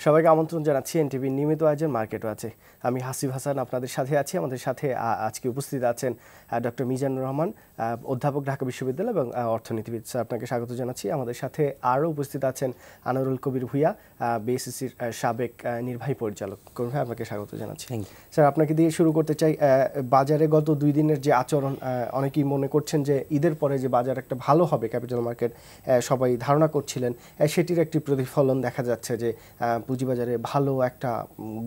সবাইকে আমন্ত্রণ জানাচ্ছি এনটিভির নিয়মিত আয়োজন মার্কেট ওয়াচে। আমি হাসিব হাসান আপনাদের সাথে আছি। আমাদের সাথে আজকে উপস্থিত আছেন ডক্টর মিজানুর রহমান, অধ্যাপক, ঢাকা বিশ্ববিদ্যালয় এবং অর্থনীতিবিদ। স্যার, আপনাকে স্বাগত জানাচ্ছি। আমাদের সাথে আরও উপস্থিত আছেন আনোয়ারুল কবির ভূঁইয়া, বিএসইসির সাবেক নির্বাহী পরিচালক। করুন ভাই, আপনাকে স্বাগত জানাচ্ছি। স্যার, আপনাকে দিয়ে শুরু করতে চাই। বাজারে গত 2 দিনের যে আচরণ, অনেকেই মনে করছেন যে ঈদের পরে যে বাজার একটা ভালো হবে, ক্যাপিটাল মার্কেট সবাই ধারণা করছিলেন, সেটির একটি প্রতিফলন দেখা যাচ্ছে যে পুঁজিবাজারে ভালো একটা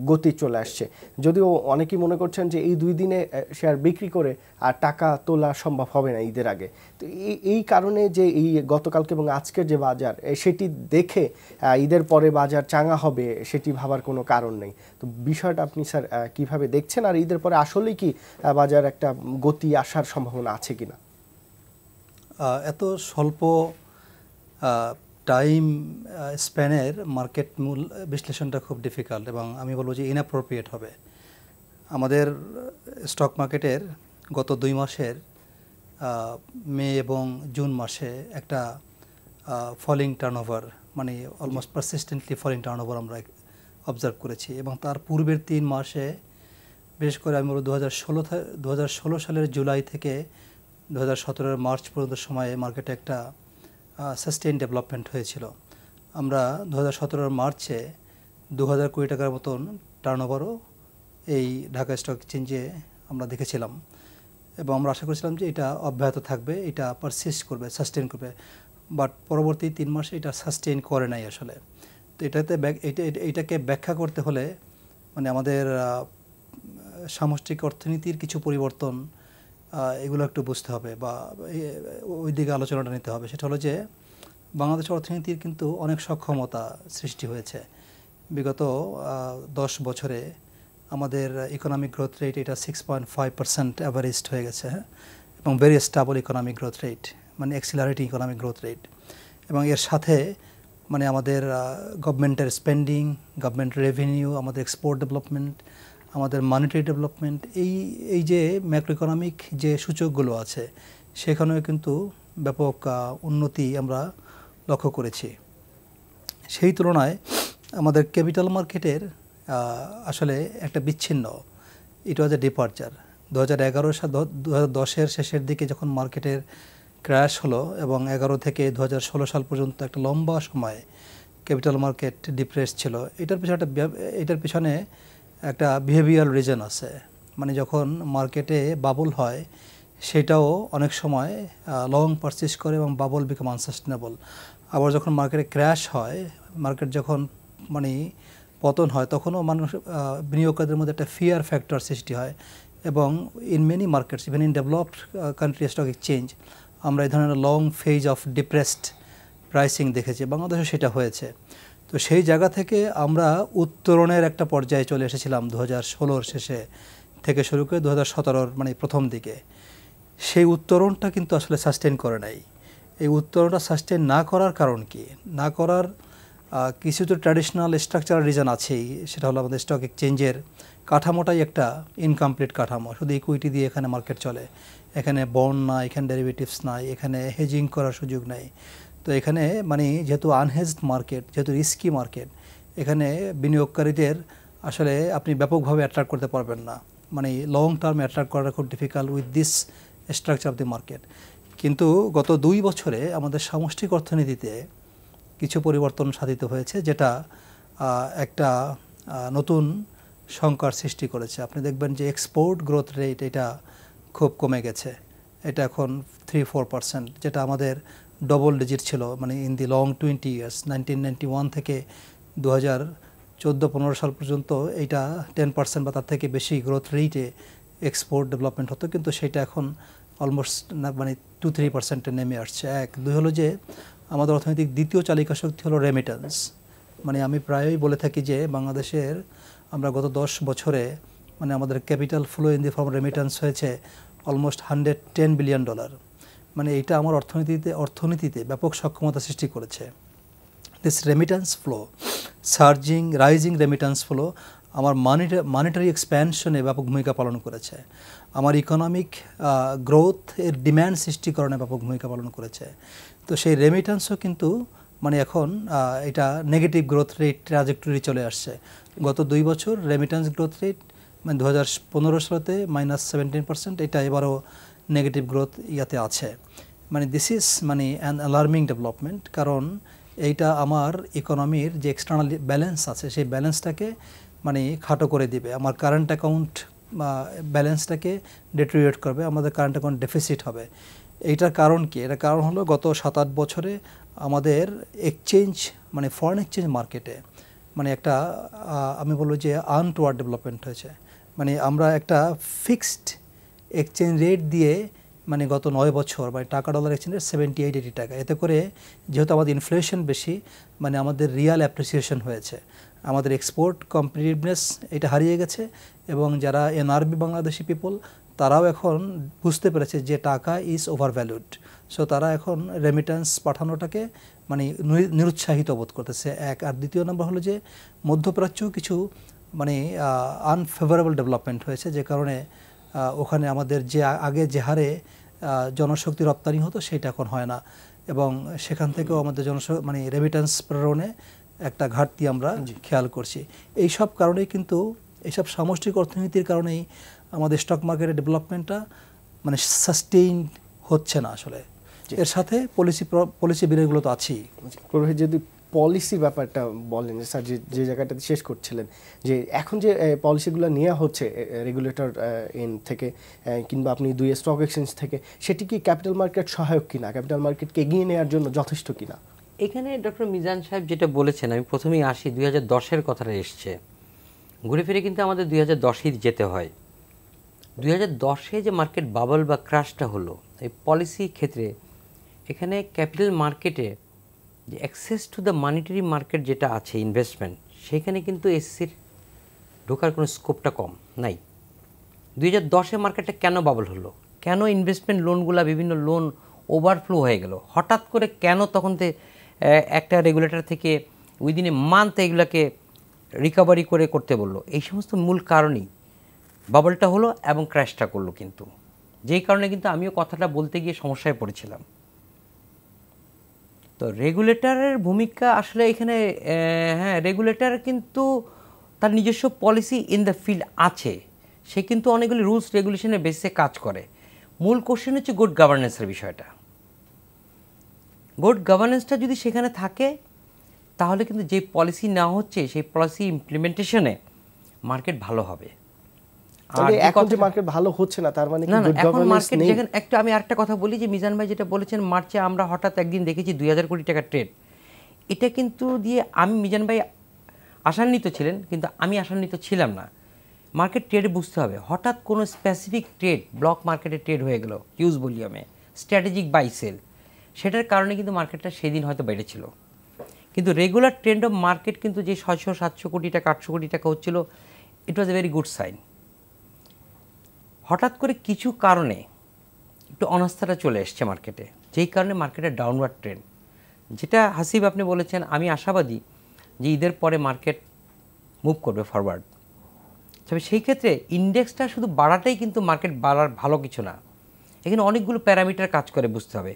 গতি চলে আসছে। যদিও অনেকেই মনে করছেন যে এই 2 দিনে শেয়ার বিক্রি করে আর টাকা তোলা সম্ভব হবে না ঈদের আগে। তো এই কারণে যে এই গতকালকে এবং আজকের যে বাজার, সেটি দেখে ঈদের পরে বাজার চাঙা হবে সেটি ভাবার কোনো কারণ নেই। তো বিষয়টা আপনি স্যার কিভাবে দেখছেন, আর ঈদের পরে আসলেই কি বাজার একটা গতি আসার সম্ভাবনা আছে কিনা? এত স্বল্প টাইম স্প্যানের মার্কেট মূল বিশ্লেষণটা খুব ডিফিকাল্ট এবং আমি বলবো যে ইনঅ্যাপ্রোপ্রিয়েট হবে। আমাদের স্টক মার্কেটের গত 2 মাসের মে এবং জুন মাসে একটা ফলিং টার্নওভার, মানে অলমোস্ট পারসিস্টেন্টলি ফলিং টার্নওভার আমরা অবজার্ভ করেছি। এবং তার পূর্বের 3 মাসে, বিশেষ করে আমি বলব 2016 সালের জুলাই থেকে 2017 মার্চ পর্যন্ত সময়ে মার্কেটে একটা সাস্টেইন ডেভেলপমেন্ট হয়েছিল। আমরা 2017 মার্চে 2000 কোটি টাকার মতন টার্নওভারও এই ঢাকা স্টক এক্সচেঞ্জে আমরা দেখেছিলাম এবং আমরা আশা করেছিলাম যে এটা অব্যাহত থাকবে, এটা পারসিস্ট করবে, সাস্টেইন করবে। বাট পরবর্তী 3 মাসে এটা সাস্টেইন করে নাই আসলে। তো এটাকে ব্যাখ্যা করতে হলে মানে আমাদের সামষ্টিক অর্থনীতির কিছু পরিবর্তন, এগুলো একটু বুঝতে হবে বা ওই দিকে আলোচনাটা নিতে হবে। সেটা হলো যে বাংলাদেশের অর্থনীতির কিন্তু অনেক সক্ষমতা সৃষ্টি হয়েছে। বিগত 10 বছরে আমাদের ইকোনমিক গ্রোথ রেট এটা 6.5% অ্যাভারেজড হয়ে গেছে, এবং very stable economic growth rate, মানে অ্যাক্সিলারেটিং ইকোনমিক গ্রোথ রেট। এবং এর সাথে মানে আমাদের গভর্নমেন্টের স্পেন্ডিং, গভর্নমেন্ট রেভিনিউ, আমাদের এক্সপোর্ট ডেভেলপমেন্ট, আমাদের মনিটারি ডেভেলপমেন্ট, এই যে ম্যাক্রো ইকোনমিক যে সূচকগুলো আছে সেখানেও কিন্তু ব্যাপক উন্নতি আমরা লক্ষ্য করেছি। সেই তুলনায় আমাদের ক্যাপিটাল মার্কেটের আসলে একটা বিচ্ছিন্ন, ইট ওয়াজ এ ডিপার্চার। 2010-এর শেষের দিকে যখন মার্কেটের ক্র্যাশ হলো এবং 11 থেকে 2016 সাল পর্যন্ত একটা লম্বা সময় ক্যাপিটাল মার্কেট ডিপ্রেস ছিল। এটার পিছনে একটা বিহেভিয়ারাল রিজন আছে। মানে যখন মার্কেটে বাবল হয় সেটাও অনেক সময় লং পারসিস্ট করে এবং বাবল বিকাম আনসাস্টেনেবল। আবার যখন মার্কেটে ক্র্যাশ হয়, মার্কেট যখন মানে পতন হয়, তখনও মানুষ বিনিয়োগকারীদের মধ্যে একটা ফিয়ার ফ্যাক্টর সৃষ্টি হয়। এবং in many markets, even in developed country stock exchange, আমরা এই ধরনের long phase of depressed pricing দেখেছি। বাংলাদেশে সেটা হয়েছে। তো সেই জায়গা থেকে আমরা উত্তরণের একটা পর্যায়ে চলে এসেছিলাম 2016-র শেষে থেকে শুরু করে 2017-র মানে প্রথম দিকে। সেই উত্তরণটা কিন্তু আসলে সাস্টেইন করে নাই। এই উত্তরণটা সাস্টেইন না করার কারণ কি? না করার কিছু তো ট্র্যাডিশনাল স্ট্রাকচারাল রিজন আছেই। সেটা হলো আমাদের স্টক এক্সচেঞ্জের কাঠামোটাই একটা ইনকমপ্লিট কাঠামো। শুধু ইকুইটি দিয়ে এখানে মার্কেট চলে, এখানে বন্ড নাই, এখানে ডেরিভেটিভস নাই, এখানে হেজিং করার সুযোগ নাই। তো এখানে মানে যেহেতু আনহেজড মার্কেট, যেহেতু রিস্কি মার্কেট, এখানে বিনিয়োগকারীদের আসলে আপনি ব্যাপকভাবে অ্যাট্রাক্ট করতে পারবেন না। মানে লং টার্মে অ্যাট্রাক্ট করাটা খুব difficult with this structure of the market. কিন্তু গত 2 বছরে আমাদের সামষ্টিক অর্থনীতিতে কিছু পরিবর্তন সাধিত হয়েছে, যেটা একটা নতুন সংখ্যার সৃষ্টি করেছে। আপনি দেখবেন যে এক্সপোর্ট গ্রোথ রেট এটা খুব কমে গেছে। এটা এখন 3-4%, যেটা আমাদের ডবল ডিজিট ছিল মানে ইন দি লং 20 ইয়ার্স। 1991 থেকে 2014-15 সাল পর্যন্ত এইটা 10% বা তার থেকে বেশি গ্রোথ রেটে এক্সপোর্ট ডেভেলপমেন্ট হতো, কিন্তু সেটা এখন অলমোস্ট মানে 2-3%-এ নেমে আসছে। 1-2 হলো যে আমাদের অর্থনৈতিক দ্বিতীয় চালিকা শক্তি হলো রেমিটেন্স। মানে আমি প্রায়ই বলে থাকি যে বাংলাদেশের আমরা গত 10 বছরে মানে আমাদের capital flow in the form remittance হয়েছে অলমোস্ট $110 বিলিয়ন। মানে এইটা আমার অর্থনীতিতে ব্যাপক সক্ষমতা সৃষ্টি করেছে। This remittance flow, rising remittance flow আমার মনিটারি এক্সপ্যানশনে ব্যাপক ভূমিকা পালন করেছে। আমার ইকোনমিক গ্রোথ এর ডিম্যান্ড সৃষ্টিকরণে ব্যাপক ভূমিকা পালন করেছে। তো সেই রেমিটেন্সও কিন্তু মানে এখন এটা নেগেটিভ গ্রোথ রেট ট্রাজেক্টরি চলে আসছে। গত 2 বছর রেমিটেন্স গ্রোথ রেট মানে 2015 সালেতে -17%, এটা এবারও নেগেটিভ গ্রোথ ইয়াতে আছে। মানে দিস ইজ মানে অ্যান অ্যালার্মিং ডেভেলপমেন্ট, কারণ এইটা আমার ইকোনমির যে এক্সটার্নাল ব্যালেন্স আছে সেই ব্যালেন্সটাকে মানে খাটো করে দিবে, আমার কারেন্ট অ্যাকাউন্ট ব্যালেন্সটাকে ডেটেরিয়েট করবে, আমাদের কারেন্ট অ্যাকাউন্ট ডেফিসিট হবে। এইটার কারণ কি? এটার কারণ হলো গত 7-8 বছরে আমাদের এক্সচেঞ্জ মানে ফরেন এক্সচেঞ্জ মার্কেটে মানে একটা আমি বলবো যে আনটওয়ার্ড ডেভেলপমেন্ট হয়েছে। মানে আমরা একটা ফিক্সড এক্সচেঞ্জ রেট দিয়ে মানে গত 9 বছর মানে টাকা ডলার এক্সচেঞ্জ রেট 78-80 টাকা, এতে করে যেহেতু আমাদের ইনফ্লেশন বেশি মানে আমাদের রিয়াল অ্যাপ্রিসিয়েশন হয়েছে, আমাদের এক্সপোর্ট কম্পিটিটিভনেস এটা হারিয়ে গেছে, এবং যারা এনআরবি বাংলাদেশি পিপল তারাও এখন বুঝতে পেরেছে যে টাকা ইজ ওভার ভ্যালুড। সো তারা এখন রেমিটেন্স পাঠানোটাকে মানে নিরুৎসাহিত বোধ করতেছে এক। আর দ্বিতীয় নম্বর হলো যে মধ্যপ্রাচ্যেও কিছু মানে আনফেভারেবল ডেভেলপমেন্ট হয়েছে, যে কারণে ওখানে আমাদের যে আগে যে হারে জনশক্তি রপ্তানি হতো সেটা এখন হয় না, এবং সেখান থেকেও আমাদের মানে রেমিটেন্স প্রেরণে একটা ঘাটতি আমরা খেয়াল করছি। এই সব কারণেই কিন্তু এইসব সামষ্টিক অর্থনীতির কারণেই আমাদের স্টক মার্কেটের ডেভেলপমেন্টটা মানে সাস্টেইন হচ্ছে না আসলে। এর সাথে পলিসি বিলগুলো তো আছেই। যদি পলিসি ব্যাপারটা বলেন স্যার, যে জায়গাটাতে শেষ করছিলেন, যে এখন যে পলিসিগুলো নেওয়া হচ্ছে রেগুলেটর এন থেকে কিংবা আপনি দুই স্টক এক্সচেঞ্জ থেকে, সেটি কি ক্যাপিটাল মার্কেট সহায়ক কিনা, ক্যাপিটাল মার্কেটকে এগিয়ে নেওয়ার জন্য যথেষ্ট কিনা? এখানে ডক্টর মিজান সাহেব যেটা বলেছেন, আমি প্রথমেই আসি 2010-এর কথাটা এসছে, ঘুরে ফিরে কিন্তু আমাদের 2010-এই যেতে হয়। 2010-এ যে মার্কেট বাবল বা ক্রাশটা হলো এই পলিসি ক্ষেত্রে, এখানে ক্যাপিটাল মার্কেটে যে access to the monetary market যেটা আছে ইনভেস্টমেন্ট, সেখানে কিন্তু এসসির ঢোকার কোনো স্কোপটা কম নাই। 2010-এ মার্কেটটা কেন বাবল হলো, কেন ইনভেস্টমেন্ট লোনগুলা বিভিন্ন লোন ওভারফ্লো হয়ে গেল হঠাৎ করে, কেন তখন একটা রেগুলেটর থেকে উইদিন এ মান্থ এগুলোকে রিকভারি করতে বললো, এই সমস্ত মূল কারণেই বাবলটা হলো এবং ক্র্যাশটা করলো। কিন্তু যেই কারণে কিন্তু আমিও কথাটা বলতে গিয়ে সমস্যায় পড়েছিলাম। তো রেগুলেটরের ভূমিকা আসলে এখানে হ্যাঁ, রেগুলেটর কিন্তু তার নিজস্ব পলিসি ইন দ্য ফিল্ড আছে, সে কিন্তু অনেকগুলি রুলস রেগুলেশনের বেসিসে কাজ করে। মূল কোশ্চেন হচ্ছে গুড গভর্নেন্সের বিষয়টা। গুড গভর্নেন্সটা যদি সেখানে থাকে তাহলে কিন্তু যে পলিসি নেওয়া হচ্ছে সেই পলিসি ইমপ্লিমেন্টেশনে মার্কেট ভালো হবে। আর এখন যে মার্কেট ভালো হচ্ছে না তার মানে কি গুড গভর্নেন্স নেই? যেখানে একটু আমি আরেকটা কথা বলি, যে মিজান ভাই যেটা বলেছেন, মার্চে আমরা হঠাৎ একদিন দেখেছি 2000 কোটি টাকা ট্রেড, এটা কিন্তু দিয়ে আমি মিজান ভাই আশান্বিত ছিলেন, কিন্তু আমি আশান্বিত ছিলাম না। মার্কেট ট্রেডে বুঝতে হবে, হঠাৎ কোনো স্পেসিফিক ট্রেড ব্লক মার্কেটে ট্রেড হয়ে গেল হিউজ ভলিউমে, স্ট্র্যাটেজিক বাই সেল, সেটার কারণে কিন্তু মার্কেটটা সেদিন হয়তো বেড়েছিল। কিন্তু রেগুলার ট্রেন্ড অফ মার্কেট কিন্তু যে 600-700 কোটি টাকা 800 কোটি টাকা হচ্ছিল, ইট ওয়াজ এ ভেরি গুড সাইন। হঠাৎ করে কিছু কারণে একটু অনাস্থাটা চলে এসছে মার্কেটে, যেই কারণে মার্কেটের ডাউনওয়ার্ড ট্রেন্ড, যেটা হাসিব আপনি বলেছেন, আমি আশাবাদী যে ঈদের পরে মার্কেট মুভ করবে ফরওয়ার্ড। তবে সেই ক্ষেত্রে ইন্ডেক্সটা শুধু বাড়াটাই কিন্তু মার্কেট বাড়ার ভালো কিছু না, এখানে অনেকগুলো প্যারামিটার কাজ করে বুঝতে হবে।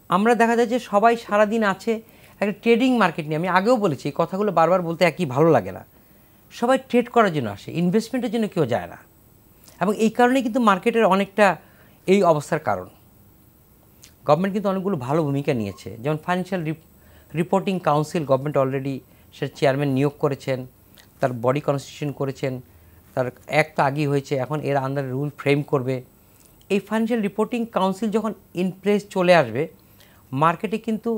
আমরা দেখা যায় যে সবাই সারাদিন আছে একটা ট্রেডিং মার্কেট নিয়ে, আমি আগেও বলেছি এই কথাগুলো বারবার বলতে একই ভালো লাগে না, সবাই ট্রেড করার জন্য আসে, ইনভেস্টমেন্টের জন্য কেউ যায় না, এবং এই কারণেই কিন্তু মার্কেটের অনেকটা এই অবস্থার কারণ। গভর্নমেন্ট কিন্তু অনেকগুলো ভালো ভূমিকা নিয়েছে, যেমন financial reporting council government already সে চেয়ারম্যান নিয়োগ করেছেন, তার বডি কনস্টিটিউশন করেছেন, তার এক তো আগেই হয়েছে, এখন এর আন্ডারে রুল ফ্রেম করবে। এই ফাইন্যান্সিয়াল রিপোর্টিং কাউন্সিল যখন ইন প্লেস চলে আসবে, মার্কেটে কিন্তু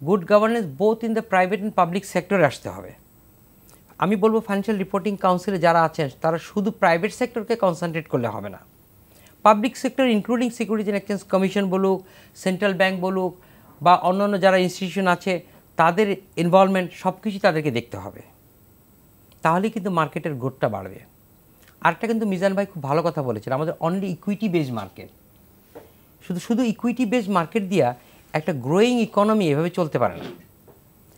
good governance both in the private and public সেক্টরে আসতে হবে। আমি বলবো ফাইন্যান্সিয়াল রিপোর্টিং কাউন্সিলে যারা আছেন তারা শুধু প্রাইভেট সেক্টরকে কনসেন্ট্রেট করলে হবে না, public sector including securities and exchange commission বলুক, সেন্ট্রাল ব্যাংক বলুক, বা অন্যান্য যারা ইনস্টিটিউশন আছে তাদের ইনভলভমেন্ট সব কিছুই তাদেরকে দেখতে হবে, তাহলেই কিন্তু মার্কেটের গ্রোথটা বাড়বে। আরেকটা কিন্তু মিজান ভাই খুব ভালো কথা বলেছেন, আমাদের অনলি ইকুইটি বেসড মার্কেট, শুধু ইকুইটি বেসড মার্কেট দিয়া একটা গ্রোয়িং ইকোনমি এভাবে চলতে পারে না,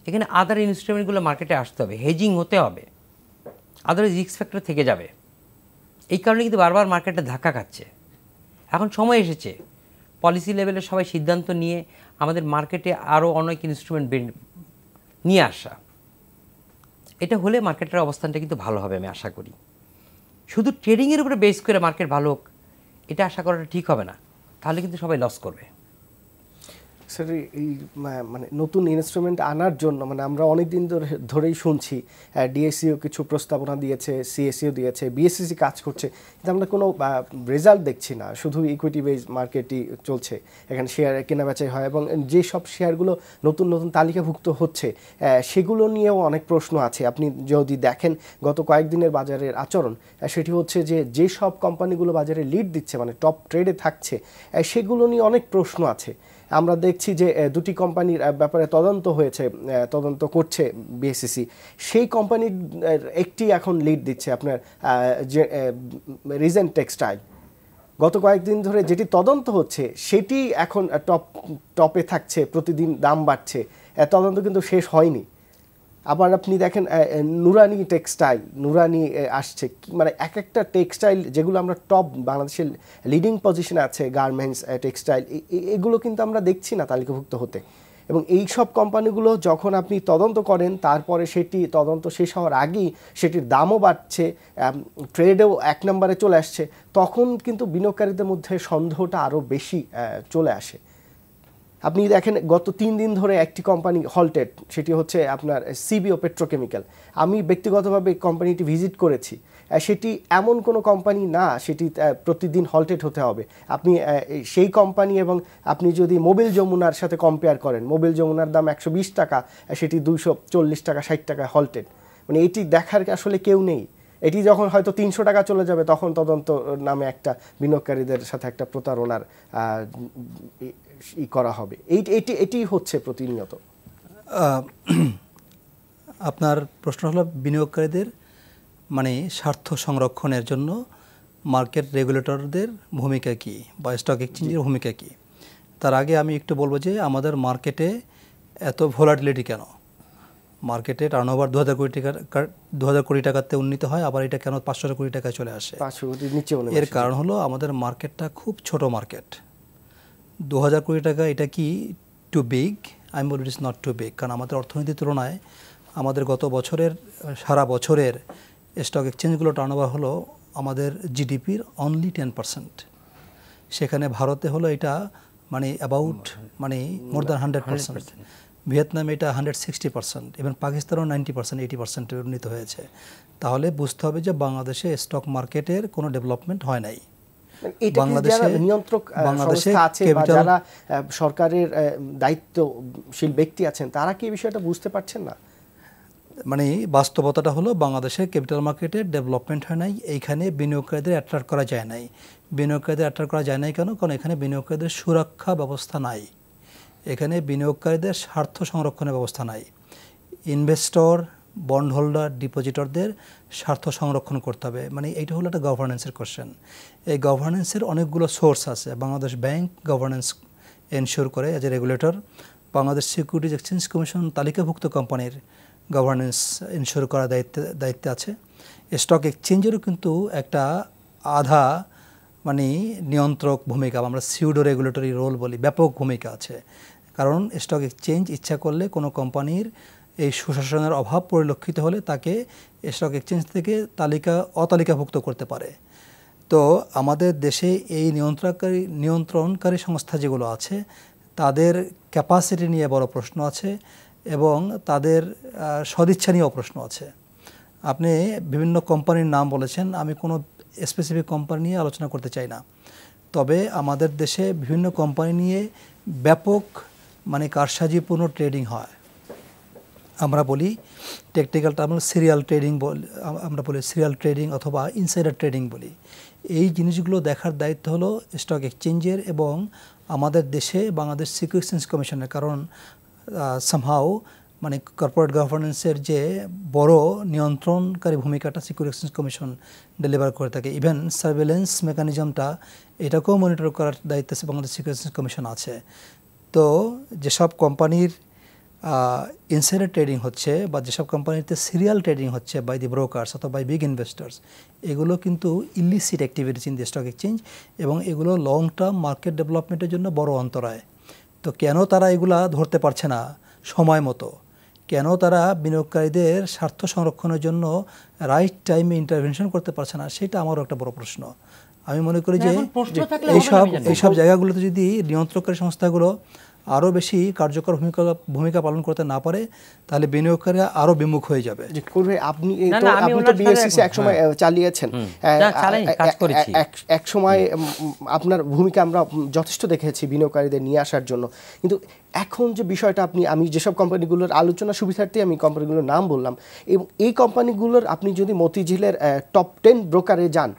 এখানে আদার ইনস্ট্রুমেন্টগুলো মার্কেটে আসতে হবে, হেজিং হতে হবে, আদারওয়াইজ রিস্ক ফ্যাক্টর থেকে যাবে। এই কারণে কিন্তু বারবার মার্কেটে ধাক্কা খাচ্ছে। এখন সময় এসেছে পলিসি লেভেলে সবাই সিদ্ধান্ত নিয়ে আমাদের মার্কেটে আরও অনেক ইনস্ট্রুমেন্ট নিয়ে আসা, এটা হলে মার্কেটের অবস্থানটা কিন্তু ভালো হবে আমি আশা করি। শুধু ট্রেডিংয়ের উপরে বেস করে মার্কেট ভালো হোক এটা আশা করাটা ঠিক হবে না, তাহলে কিন্তু সবাই লস করবে। স্যার এই মানে নতুন ইনস্ট্রুমেন্ট আনার জন্য মানে আমরা অনেক দিন ধরেই শুনছি ডিএসসিও কিছু প্রস্তাবনা দিয়েছে, সিএসসিও দিয়েছে, বিএসসিসি কাজ করছে, কিন্তু আমরা কোনো রেজাল্ট দেখছি না। শুধু ইকুইটি বেস মার্কেটই চলছে, এখানে শেয়ার কেনাবেচাই হয় এবং যেসব শেয়ারগুলো নতুন নতুন তালিকাভুক্ত হচ্ছে সেগুলো নিয়েও অনেক প্রশ্ন আছে। আপনি যদি দেখেন গত কয়েকদিনের বাজারের আচরণ, সেটি হচ্ছে যে যেসব কোম্পানিগুলো বাজারে লিড দিচ্ছে মানে টপ ট্রেডে থাকছে সেগুলো নিয়ে অনেক প্রশ্ন আছে। আমরা দেখছি যে দুটি কোম্পানির ব্যাপারে তদন্ত করছে বিএসসিসি, সেই কোম্পানির একটি এখন লিড দিচ্ছে আপনার যে রিজেন্ট টেক্সটাইল। গত কয়েকদিন ধরে যেটি তদন্ত হচ্ছে সেটি এখন টপে থাকছে, প্রতিদিন দাম বাড়ছে, তদন্ত কিন্তু শেষ হয়নি। আবার আপনি দেখেন নুরানি টেক্সটাইল, নুরানি আসছে, মানে এক একটা টেক্সটাইল যেগুলো আমরা টপ বাংলাদেশের লিডিং পজিশনে আছে, গার্মেন্টস, টেক্সটাইল, এগুলো কিন্তু আমরা দেখছি না তালিকাভুক্ত হতে। এবং এই সব কোম্পানিগুলো যখন আপনি তদন্ত করেন তারপরে সেটি তদন্ত শেষ হওয়ার আগেই সেটির দামও বাড়ছে, ট্রেডেও 1 নম্বরে চলে আসছে, তখন কিন্তু বিনিয়োগকারীদের মধ্যে সন্দেহটা আরও বেশি চলে আসে। আপনি দেখেন গত 3 দিন ধরে একটি কোম্পানি হলটেড, সেটি হচ্ছে আপনার সিবিও পেট্রোকেমিক্যাল। আমি ব্যক্তিগতভাবে কোম্পানিটি ভিজিট করেছি, সেটি এমন কোনো কোম্পানি না সেটি প্রতিদিন হলটেড হতে হবে। আপনি সেই কোম্পানি এবং আপনি যদি মোবিল যমুনার সাথে কম্পেয়ার করেন, মোবিল যমুনার দাম 120 টাকা, সেটি 240 টাকা 60 টাকা হলটেড, মানে এটি দেখার আসলে কেউ নেই। এটি যখন হয়তো 300 টাকা চলে যাবে তখন তদন্ত নামে একটা বিনিয়োগকারীদের সাথে একটা প্রতারণার করা হবে। এটি হচ্ছে প্রতিনিয়ত। আপনার প্রশ্ন হলো বিনিয়োগকারীদের মানে স্বার্থ সংরক্ষণের জন্য মার্কেট রেগুলেটরদের ভূমিকা কী বা স্টক এক্সচেঞ্জের ভূমিকা কী। তার আগে আমি একটু বলবো যে আমাদের মার্কেটে এত ভোলাটিলিটি কেন। মার্কেটে টার্নওভার 2000 কোটি টাকাতে উন্নীত হয়, আবার এটা কেন 500 কোটি টাকায় চলে আসে। এর কারণ হলো আমাদের মার্কেটটা খুব ছোট মার্কেট। 2000 কোটি টাকা এটা কি টু বিগ? আমি বলি it is not too big, কারণ আমাদের অর্থনীতির তুলনায় আমাদের গত বছরের সারা বছরের স্টক এক্সচেঞ্জগুলো টার্নওভার হলো আমাদের জিডিপির অনলি 10%। সেখানে ভারতে হলো এটা মানে অ্যাবাউট মানে মোর দ্যান 100%, ভিয়েতনামে এটা 160%, এবং পাকিস্তানও 90%, 80% উন্নীত হয়েছে। তাহলে বুঝতে হবে যে বাংলাদেশে স্টক মার্কেটের কোনো ডেভেলপমেন্ট হয় নাই। বাংলাদেশে নিয়ন্ত্রক সংস্থা আছে বা যারা সরকারের দায়িত্বশীল ব্যক্তি আছেন তারা কি এই বিষয়টা বুঝতে পারছেন না? মানে বাস্তবতাটা হলো বাংলাদেশের ক্যাপিটাল মার্কেটের ডেভেলপমেন্ট হয় নাই। এইখানে বিনিয়োগকারীদের অ্যাট্রাক্ট করা যায় নাই। বিনিয়োগকারীদের অ্যাট্রাক্ট করা যায় নাই কেন? কারণ এখানে বিনিয়োগকারীদের সুরক্ষা ব্যবস্থা নাই, এখানে বিনিয়োগকারীদের স্বার্থ সংরক্ষণের ব্যবস্থা নাই। ইনভেস্টর, বন্ড হোল্ডার, ডিপোজিটরদের স্বার্থ সংরক্ষণ করতে হবে। মানে এইটা হলো একটা গভর্নেন্সের কোশ্চেন। এই গভর্নেন্সের অনেকগুলো সোর্স আছে। বাংলাদেশ ব্যাংক গভর্নেন্স এনশিওর করে as a regulator. Bangladesh securities exchange commission তালিকাভুক্ত কোম্পানির গভর্নেন্স এনশিওর করার দায়িত্বে আছে। স্টক এক্সচেঞ্জেরও কিন্তু একটা আধা মানে নিয়ন্ত্রক ভূমিকা, আমরা সিউডো রেগুলেটরি রোল বলি, ব্যাপক ভূমিকা আছে। কারণ স্টক এক্সচেঞ্জ ইচ্ছা করলে কোনো কোম্পানির এই সুশাসনের অভাব পরিলক্ষিত হলে তাকে স্টক এক্সচেঞ্জ থেকে অতালিকাভুক্ত করতে পারে। তো আমাদের দেশে এই নিয়ন্ত্রণকারী সংস্থা যেগুলো আছে তাদের ক্যাপাসিটি নিয়ে বড় প্রশ্ন আছে এবং তাদের সদিচ্ছা নিয়েও প্রশ্ন আছে। আপনি বিভিন্ন কোম্পানির নাম বলেছেন, আমি কোনো স্পেসিফিক কোম্পানি নিয়ে আলোচনা করতে চাই না। তবে আমাদের দেশে বিভিন্ন কোম্পানি নিয়ে ব্যাপক মানে কারসাজিপূর্ণ ট্রেডিং হয়। আমরা বলি টেকনিক্যাল টার্ম সিরিয়াল ট্রেডিং, আমরা বলি সিরিয়াল ট্রেডিং অথবা ইনসাইডার ট্রেডিং বলি। এই জিনিসগুলো দেখার দায়িত্ব হলো স্টক এক্সচেঞ্জের এবং আমাদের দেশে বাংলাদেশ সিকিউরিটি এক্সচেঞ্জ কমিশনের। কারণ সামহাও মানে কর্পোরেট গভর্নেন্সের যে বড় নিয়ন্ত্রণকারী ভূমিকাটা সিকিউরিটি এক্সচেঞ্জ কমিশন ডেলিভার করে থাকে। ইভেন সার্ভেলেন্স মেকানিজমটা এটাকেও মনিটর করার দায়িত্ব বাংলাদেশ সিকিউরিটি এক্সচেঞ্জ কমিশন আছে। তো যেসব কোম্পানির ইনসাইডার ট্রেডিং হচ্ছে বা যেসব কোম্পানিতে সিরিয়াল ট্রেডিং হচ্ছে বাই দি ব্রোকার্স অথবা বাই বিগ ইনভেস্টার্স, এগুলো কিন্তু illicit activities in the stock exchange এবং এগুলো লং টার্ম মার্কেট ডেভেলপমেন্টের জন্য বড় অন্তরায়। তো কেন তারা এগুলা ধরতে পারছে না সময় মতো, কেন তারা বিনিয়োগকারীদের স্বার্থ সংরক্ষণের জন্য রাইট টাইমে ইন্টারভেনশন করতে পারছে না, সেটা আমারও একটা বড় প্রশ্ন। আমি মনে করি যে এইসব জায়গাগুলোতে যদি নিয়ন্ত্রণকারী সংস্থাগুলো আরও বেশি কার্যকর ভূমিকা পালন করতে না পারে, তাহলে বিনিয়োগকারীরা আরও বিমুখ হয়ে যাবে। আপনি তো বিএসসিসি একসময় চালিয়েছেন, একসময় আপনার ভূমিকা আমরা যথেষ্ট দেখেছি বিনিয়োগকারীদের নিয়ে আসার জন্য। কিন্তু এখন যে বিষয়টা আমি যেসব কোম্পানিগুলোর আলোচনা সুবিধার্থে আমি কোম্পানিগুলোর নাম বললাম, এবং এই কোম্পানিগুলোর আপনি যদি মতিঝিলের টপ 10 ব্রোকারে যান,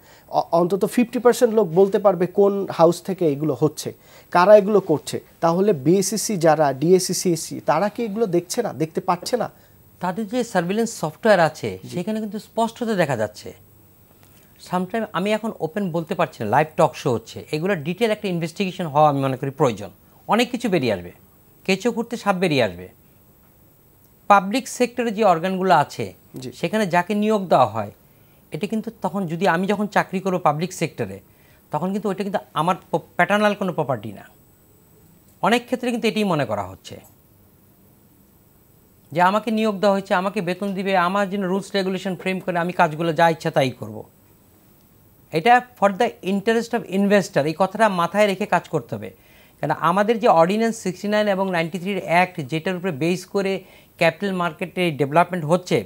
অন্তত 50% লোক বলতে পারবে কোন হাউস থেকে এগুলো হচ্ছে, কারা এগুলো করছে। তাহলে বিএসসিসি যারা, ডিএসসিসি, তারা কি এগুলো দেখছে না, দেখতে পাচ্ছে না? তাদের যে সার্ভিলেন্স সফটওয়্যার আছে সেখানে কিন্তু স্পষ্টতা দেখা যাচ্ছে। সামটাইম আমি এখন ওপেন বলতে পারছি না, লাইভ টক শো হচ্ছে, এগুলো ডিটেল একটা ইনভেস্টিগেশন হওয়া আমি মনে করি প্রয়োজন। অনেক কিছু বেরিয়ে আসবে, কেঁচো ঘুরতে সাপ বেরিয়ে আসবে। পাবলিক সেক্টরে যে অর্গানগুলো আছে সেখানে যাকে নিয়োগ দেওয়া হয়, এটা কিন্তু তখন যদি আমি যখন চাকরি করবো পাবলিক সেক্টরে, তখন কিন্তু ওইটা কিন্তু আমার প্যাটার্নাল কোনো প্রপার্টি না। অনেক ক্ষেত্রে কিন্তু এটাই মনে করা হচ্ছে যে আমাকে নিয়োগ দেওয়া হয়েছে, আমাকে বেতন দিবে, আমার জন্য রুলস রেগুলেশন ফ্রেম করে আমি কাজগুলো যা ইচ্ছা তাই করব। এটা for the interest of investor, এই কথাটা মাথায় রেখে কাজ করতে হবে। কারণ আমাদের যে অর্ডিন্যান্স 69 এবং 93 অ্যাক্ট, যেটার উপরে বেস করে ক্যাপিটাল মার্কেটে ডেভেলপমেন্ট হচ্ছে,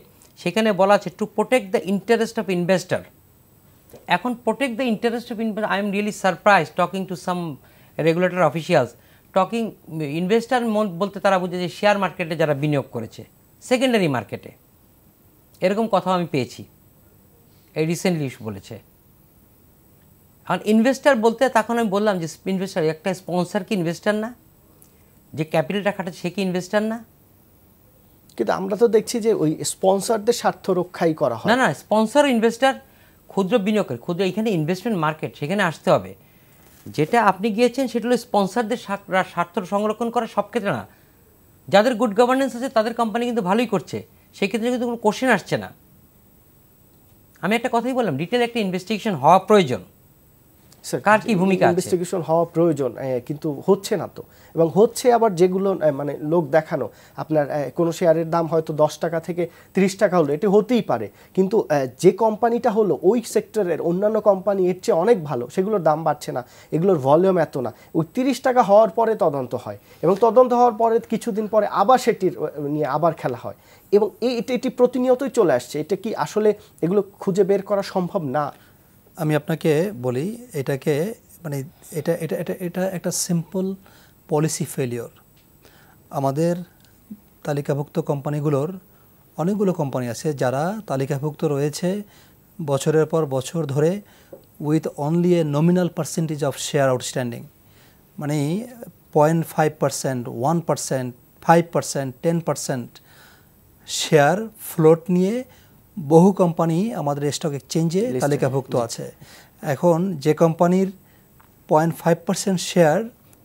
সেখানে বলা আছে to protect the interest of investor. এখন protect the interest of investor, I am really surprise talking to some regulator officials talking investor বলতে তারা বুঝে যে শেয়ার মার্কেটে যারা বিনিয়োগ করেছে, সেকেন্ডারি মার্কেটে, এরকম কথাও আমি পেয়েছি, এই রিসেন্টলি বলেছে। এখন ইনভেস্টার বলতে তখন আমি বললাম যে ইনভেস্টার একটা স্পন্সর কি ইনভেস্টার না? যে ক্যাপিটালটা খাটাচ্ছে সে কি ইনভেস্টার না? কিন্তু আমরা তো দেখছি যে ওই স্পন্সরদের স্বার্থ রক্ষাই করা হয়। না, স্পন্সর ইনভেস্টার ক্ষুদ্র বিনিয়োগের, ক্ষুদ্র এখানে ইনভেস্টমেন্ট মার্কেট, সেখানে আসতে হবে। যেটা আপনি গিয়েছেন সেটা হলো স্পন্সরদের স্বার্থ সংরক্ষণ করা সব ক্ষেত্রে না। যাদের গুড গভর্নেন্স আছে তাদের কোম্পানি কিন্তু ভালোই করছে, সেক্ষেত্রে কিন্তু কোনো কোশ্চেন আসছে না। আমি একটা কথাই বললাম, ডিটেল একটা ইনভেস্টিগেশন হওয়া প্রয়োজন, কার কি ভূমিকা আছে ইনভেস্টিগেশন হওয়া প্রয়োজন, কিন্তু হচ্ছে না তো। এবং হচ্ছে আবার যেগুলো মানে লোক দেখানো, আপনার কোনো শেয়ারের দাম হয়তো 10 টাকা থেকে 30 টাকা হলো, এটি হতেই পারে, কিন্তু যে কোম্পানিটা হলো ওই সেক্টরের অন্যান্য কোম্পানি এর চেয়ে অনেক ভালো, সেগুলোর দাম বাড়ছে না, এগুলোর ভলিউম এত না। ওই 30 টাকা হওয়ার পরে তদন্ত হয়, এবং তদন্ত হওয়ার পরে কিছুদিন পরে আবার সেটির নিয়ে আবার খেলা হয়, এবং এটি প্রতিনিয়তই চলে আসছে। এটা কি আসলে এগুলো খুঁজে বের করা সম্ভব না? আমি আপনাকে বলি, এটাকে মানে এটা এটা এটা এটা একটা সিম্পল পলিসি ফেলিওর। আমাদের তালিকাভুক্ত কোম্পানিগুলোর অনেকগুলো কোম্পানি আছে যারা তালিকাভুক্ত রয়েছে বছরের পর বছর ধরে with only a nominal percentage of share outstanding, মানে 0.5%, 1%, 5%, 10% শেয়ার ফ্লোট নিয়ে বহু কোম্পানি আমাদের স্টক এক্সচেঞ্জে তালিকাভুক্ত আছে। এখন যে কোম্পানির 0.5% শেয়ার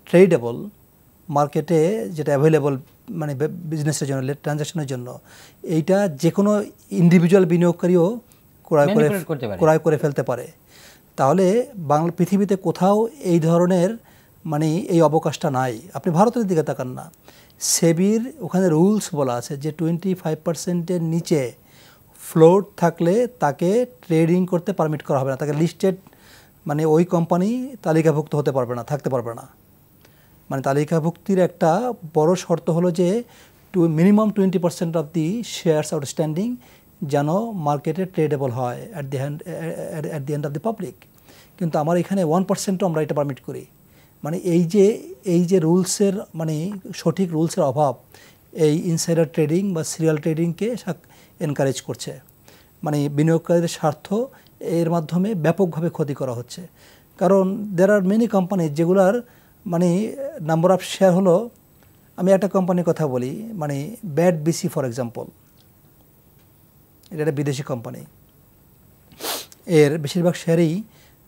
ট্রেডেবল মার্কেটে, যেটা অ্যাভেলেবল মানে বিজনেসের জন্য, ট্রানজ্যাকশনের জন্য, এইটা যে কোনো ইন্ডিভিজুয়াল বিনিয়োগকারীও ক্রয় করে ফেলতে পারে। তাহলে বাংলা পৃথিবীতে কোথাও এই ধরনের মানে এই অবকাশটা নাই। আপনি ভারতের দিকে তাকান না, সেবির ওখানে রুলস বলা আছে যে 25%-এর নিচে ফ্লোট থাকলে তাকে ট্রেডিং করতে পারমিট করা হবে না, তাকে লিস্টেড মানে ওই কোম্পানি তালিকাভুক্ত হতে পারবে না, থাকতে পারবে না। মানে তালিকাভুক্তির একটা বড় শর্ত হলো যে minimum 20% of the shares outstanding যেন মার্কেটে ট্রেডেবল হয় at the end of the public. কিন্তু আমার এখানে 1%ও আমরা এটা পারমিট করি। মানে এই যে রুলসের মানে সঠিক রুলসের অভাব এই ইনসাইডার ট্রেডিং বা সিরিয়াল ট্রেডিংকে এনকারেজ করছে। মানে বিনিয়োগকারীদের স্বার্থ এর মাধ্যমে ব্যাপকভাবে ক্ষতি করা হচ্ছে। কারণ দের আর মেনি কোম্পানি যেগুলার মানে নাম্বার অফ শেয়ার হলো, আমি একটা কোম্পানির কথা বলি, মানে ব্যাড বিসি ফর এক্সাম্পল, এটা একটা বিদেশি কোম্পানি, এর বেশিরভাগ শেয়ারই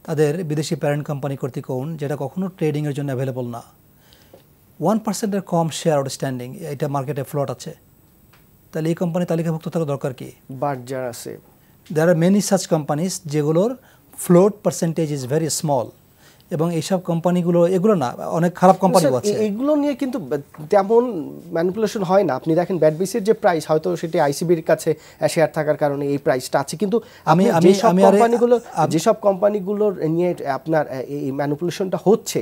তাদের বিদেশি প্যারেন্ট কোম্পানি কর্তৃক ওন, যেটা কখনো ট্রেডিংয়ের জন্য অ্যাভেলেবল না। 1%-এর কম শেয়ার আউটস্ট্যান্ডিং, এটা মার্কেটে ফ্লোট আছে, তাহলে এই কোম্পানি তালিকাভুক্ত থাকার দরকার কি? বার্জার আছে, দেয়ার আর মেনি সাচ কোম্পানিজ যেগুলোর float percentage is very small, এবং এইসব কোম্পানিগুলো এগুলো না, অনেক খারাপ কোম্পানিও আছে। এগুলো নিয়ে কিন্তু তেমন ম্যানিপুলেশন হয় না। আপনি দেখেন ব্যাডবিসের যে প্রাইস, হয়তো সেটি আইসিবির কাছে শেয়ার থাকার কারণে এই প্রাইসটা আছে, কিন্তু যেসব কোম্পানিগুলোর নিয়ে আপনার এই ম্যানিপুলেশনটা হচ্ছে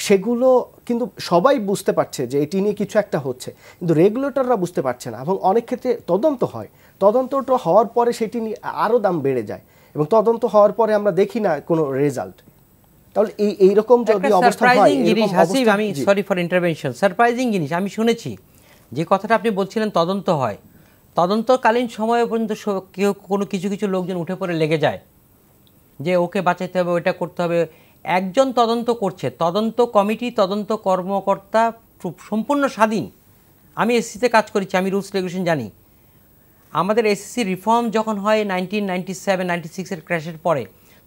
সেগুলো কিন্তু সবাই বুঝতে পারছে যে এটি নিয়ে কিছু একটা হচ্ছে, কিন্তু রেগুলেটররা বুঝতে পারছে না। এবং অনেক ক্ষেত্রে তদন্ত হয়, তদন্তটা হওয়ার পরে সেটি নিয়ে আরও দাম বেড়ে যায়, এবং তদন্ত হওয়ার পরে আমরা দেখি না কোনো রেজাল্ট। তাহলে এইরকম যদি অবস্থা হয়, হাসিব, আমি সরি ফর ইন্টারভেনশন, সারপ্রাইজিং জিনিস আমি শুনেছি যে কথাটা আপনি বলছিলেন, তদন্ত হয়, তদন্তকালীন সময় পর্যন্ত কেউ কোনো কিছু কিছু লোকজন উঠে পড়ে লেগে যায় যে ওকে বাঁচাইতে হবে, ওইটা করতে হবে। একজন তদন্ত করছে, তদন্ত কমিটি, তদন্ত কর্মকর্তা সম্পূর্ণ স্বাধীন। আমি এসসিতে কাজ করেছি, আমি রুলস রেগুলেশন জানি। আমাদের এসএসসি রিফর্ম যখন হয় 1997-96-এর ক্র্যাশের পরে,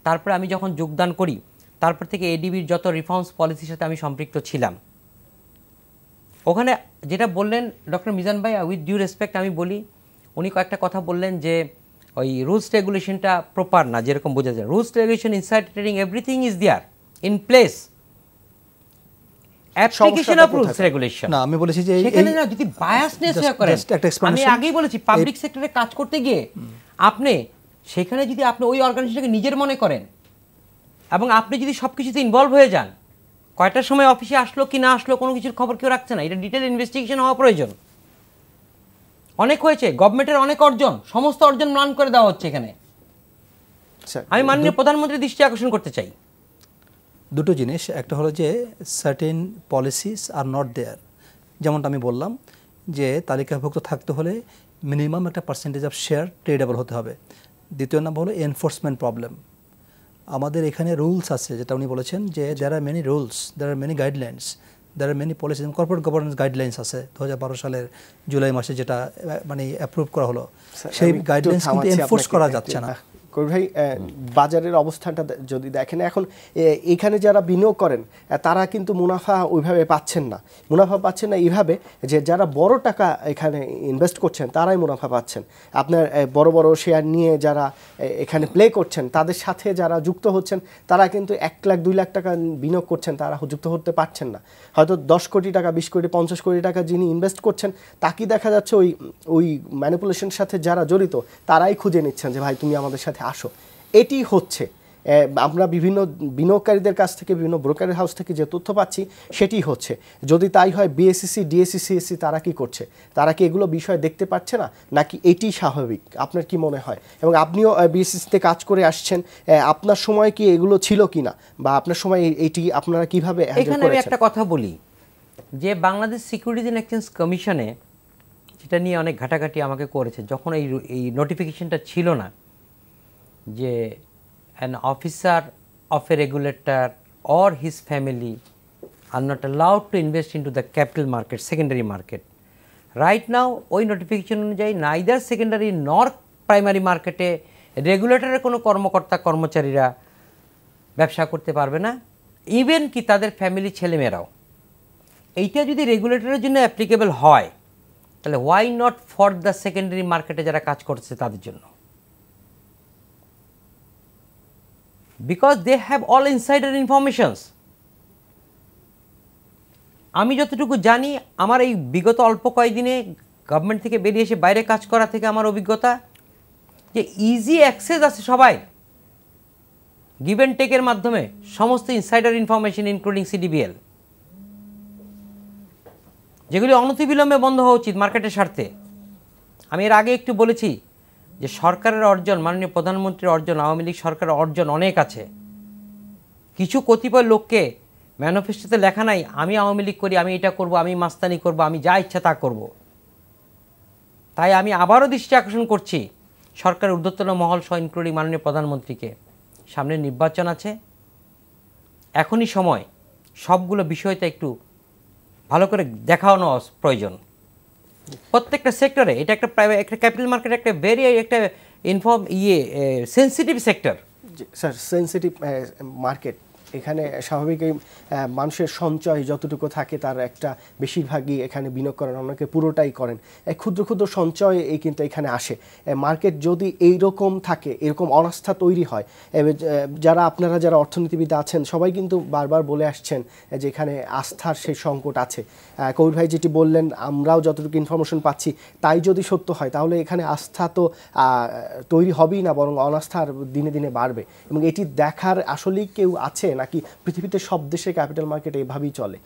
তারপরে আমি যখন যোগদান করি, তারপর থেকে এডিবির যত রিফর্মস পলিসির সাথে আমি সম্পৃক্ত ছিলাম। ওখানে যেটা বললেন ডক্টর মিজান ভাই, উইথ ডিউ রেসপেক্ট আমি বলি, উনি কয়েকটা কথা বললেন যে ওই রুলস রেগুলেশনটা প্রপার না, যেরকম বোঝা যায়। Rules regulation, inside trading, everything is there in place. Application of rules regulation না, আমি বলেছি যে সেখানে না যদি বায়াসনেস হয়ে করেন, আমি আগেই বলেছি পাবলিক সেক্টরে কাজ করতে গিয়ে আপনি সেখানে যদি আপনি ওই অর্গানাইজেশনকে নিজের মনে করেন এবং আপনি যদি সব কিছুতে ইনভলভ হয়ে যান, কয়টার সময় অফিসে আসলো কি না আসলো কোনো কিছুর খবর কেউ রাখছে না, এটা ডিটেল ইনভেস্টিগেশন হওয়া প্রয়োজন। অনেক হয়েছে, গভর্নমেন্টের অনেক অর্জন, সমস্ত অর্জন ম্লান করে দেওয়া হচ্ছে এখানে। আমি মাননীয় প্রধানমন্ত্রীর দৃষ্টি আকর্ষণ করতে চাই দুটো জিনিস। একটা হলো যে certain policies are not there, যেমনটা আমি বললাম যে তালিকাভুক্ত থাকতে হলে মিনিমাম একটা পার্সেন্টেজ অফ শেয়ার ট্রেডেবল হতে হবে। দ্বিতীয় নাম্বার হলো এনফোর্সমেন্ট প্রবলেম। আমাদের এখানে রুলস আছে, যেটা উনি বলেছেন যে there are many rules, there are many guidelines, there are many policy. Corporate governance guidelines আছে 2012 সালের জুলাই মাসে, যেটা মানে অ্যাপ্রুভ করা হলো। সেই গাইডলাইন্স কিন্তু এনফোর্স করা যাচ্ছে না। কবির ভাই, বাজারের অবস্থানটা যদি দেখেন, এখন এখানে যারা বিনিয়োগ করেন তারা কিন্তু মুনাফা ওইভাবে পাচ্ছেন না। মুনাফা পাচ্ছেন না এইভাবে যে যারা বড় টাকা এখানে ইনভেস্ট করছেন তারাই মুনাফা পাচ্ছেন। আপনার বড় বড় শেয়ার নিয়ে যারা এখানে প্লে করছেন, তাদের সাথে যারা যুক্ত হচ্ছেন, তারা কিন্তু 1 লাখ 2 লাখ টাকা বিনিয়োগ করছেন, তারা যুক্ত হতে পারছেন না। হয়তো 10 কোটি টাকা, 20 কোটি, 50 কোটি টাকা যিনি ইনভেস্ট করছেন, তাকে দেখা যাচ্ছে ওই ম্যানিপুলেশনের সাথে যারা জড়িত তারাই খুঁজে নিচ্ছেন যে ভাই তুমি আমাদের সাথে আসো। এটি হচ্ছে, আমরা বিভিন্ন বিনিয়োগকারীদের কাছ থেকে, বিভিন্ন ব্রোকারের হাউস থেকে যে তথ্য পাচ্ছি সেটি হচ্ছে। যদি তাই হয়, বিএসসিসি, ডিএসসি, সিএসসি তারা কি করছে? তারা কি এগুলো বিষয় দেখতে পাচ্ছে না, নাকি এটি স্বাভাবিক? আপনার কি মনে হয়? এবং আপনিও বিএসসিসিতে কাজ করে আসছেন, আপনার সময় কি এগুলো ছিল কিনা, বা আপনার সময় এটি আপনারা কিভাবে হ্যান্ডেল করেছেন? এখানে আমি একটা কথা বলি যে বাংলাদেশ সিকিউরিটিজ অ্যান্ড এক্সচেঞ্জ কমিশনে যেটা নিয়ে অনেক ঘাটাঘাটি আমাকে করেছে, যখন এই নোটিফিকেশনটা ছিল না যে an officer of a regulator or his family are not allowed to invest into the capital market, secondary market. Right now, ওই নোটিফিকেশন অনুযায়ী neither secondary nor primary মার্কেটে রেগুলেটরের কোনো কর্মকর্তা কর্মচারীরা ব্যবসা করতে পারবে না, ইভেন কি তাদের ফ্যামিলি ছেলেমেয়েরাও। এইটা যদি রেগুলেটরের জন্য অ্যাপ্লিকেবল হয়, তাহলে why not for the secondary মার্কেটে যারা কাজ করছে তাদের জন্য? Because they have all insider informations. আমি যতটুকু জানি, আমার এই বিগত অল্প কয়েকদিনে গভর্নমেন্ট থেকে বেরিয়ে এসে বাইরে কাজ করা থেকে আমার অভিজ্ঞতা যে ইজি অ্যাক্সেস আছে সবাই, গিভ অ্যান্ড টেকের মাধ্যমে সমস্ত ইনসাইডার ইনফরমেশন ইনক্লুডিং সিডিবিএল, যেগুলি অনতিবিলম্বে বন্ধ হওয়া উচিত মার্কেটের স্বার্থে। আমি এর আগে একটু বলেছি যে সরকারের অর্জন, মাননীয় প্রধানমন্ত্রীর অর্জন, আওয়ামী লীগ সরকারের অর্জন অনেক আছে। কিছু কতিপয় লোককে ম্যানিফেস্টোতে লেখা নাই আমি আওয়ামী লীগ করি, আমি এটা করব, আমি মাস্তানি করব, আমি যা ইচ্ছা তা করব। তাই আমি আবারও দৃষ্টি আকর্ষণ করছি সরকারের ঊর্ধ্বতন মহল সহ ইনক্লুডিং মাননীয় প্রধানমন্ত্রীকে, সামনে নির্বাচন আছে, এখনই সময় সবগুলো বিষয়টা একটু ভালো করে দেখানো প্রয়োজন প্রত্যেকটা সেক্টরে। এটা একটা একটা ক্যাপিটাল মার্কেট, একটা ভেরি একটা sensitive sector. Sir, sensitive market এখানে স্বাভাবিকই মানুষের সঞ্চয় যতটুকু থাকে তার একটা বেশিরভাগই এখানে বিনিয়োগ করেন, অনেকে পুরোটাই করেন। ক্ষুদ্র ক্ষুদ্র সঞ্চয় এই কিন্তু এখানে আসে। মার্কেট যদি এইরকম থাকে, এরকম অনাস্থা তৈরি হয়, আপনারা যারা অর্থনীতিবিদ আছেন সবাই কিন্তু বারবার বলে আসছেন যে এখানে আস্থার সেই সংকট আছে। কবির ভাই যেটি বললেন, আমরাও যতটুকু ইনফরমেশন পাচ্ছি তাই যদি সত্য হয় তাহলে এখানে আস্থা তো তৈরি হবেই না, বরং অনাস্থার দিনে দিনে বাড়বে। এবং এটি দেখার আসলেই কেউ আছে নাকি পৃথিবীতে সব দেশে ক্যাপিটাল মার্কেট এভাবেই চলে?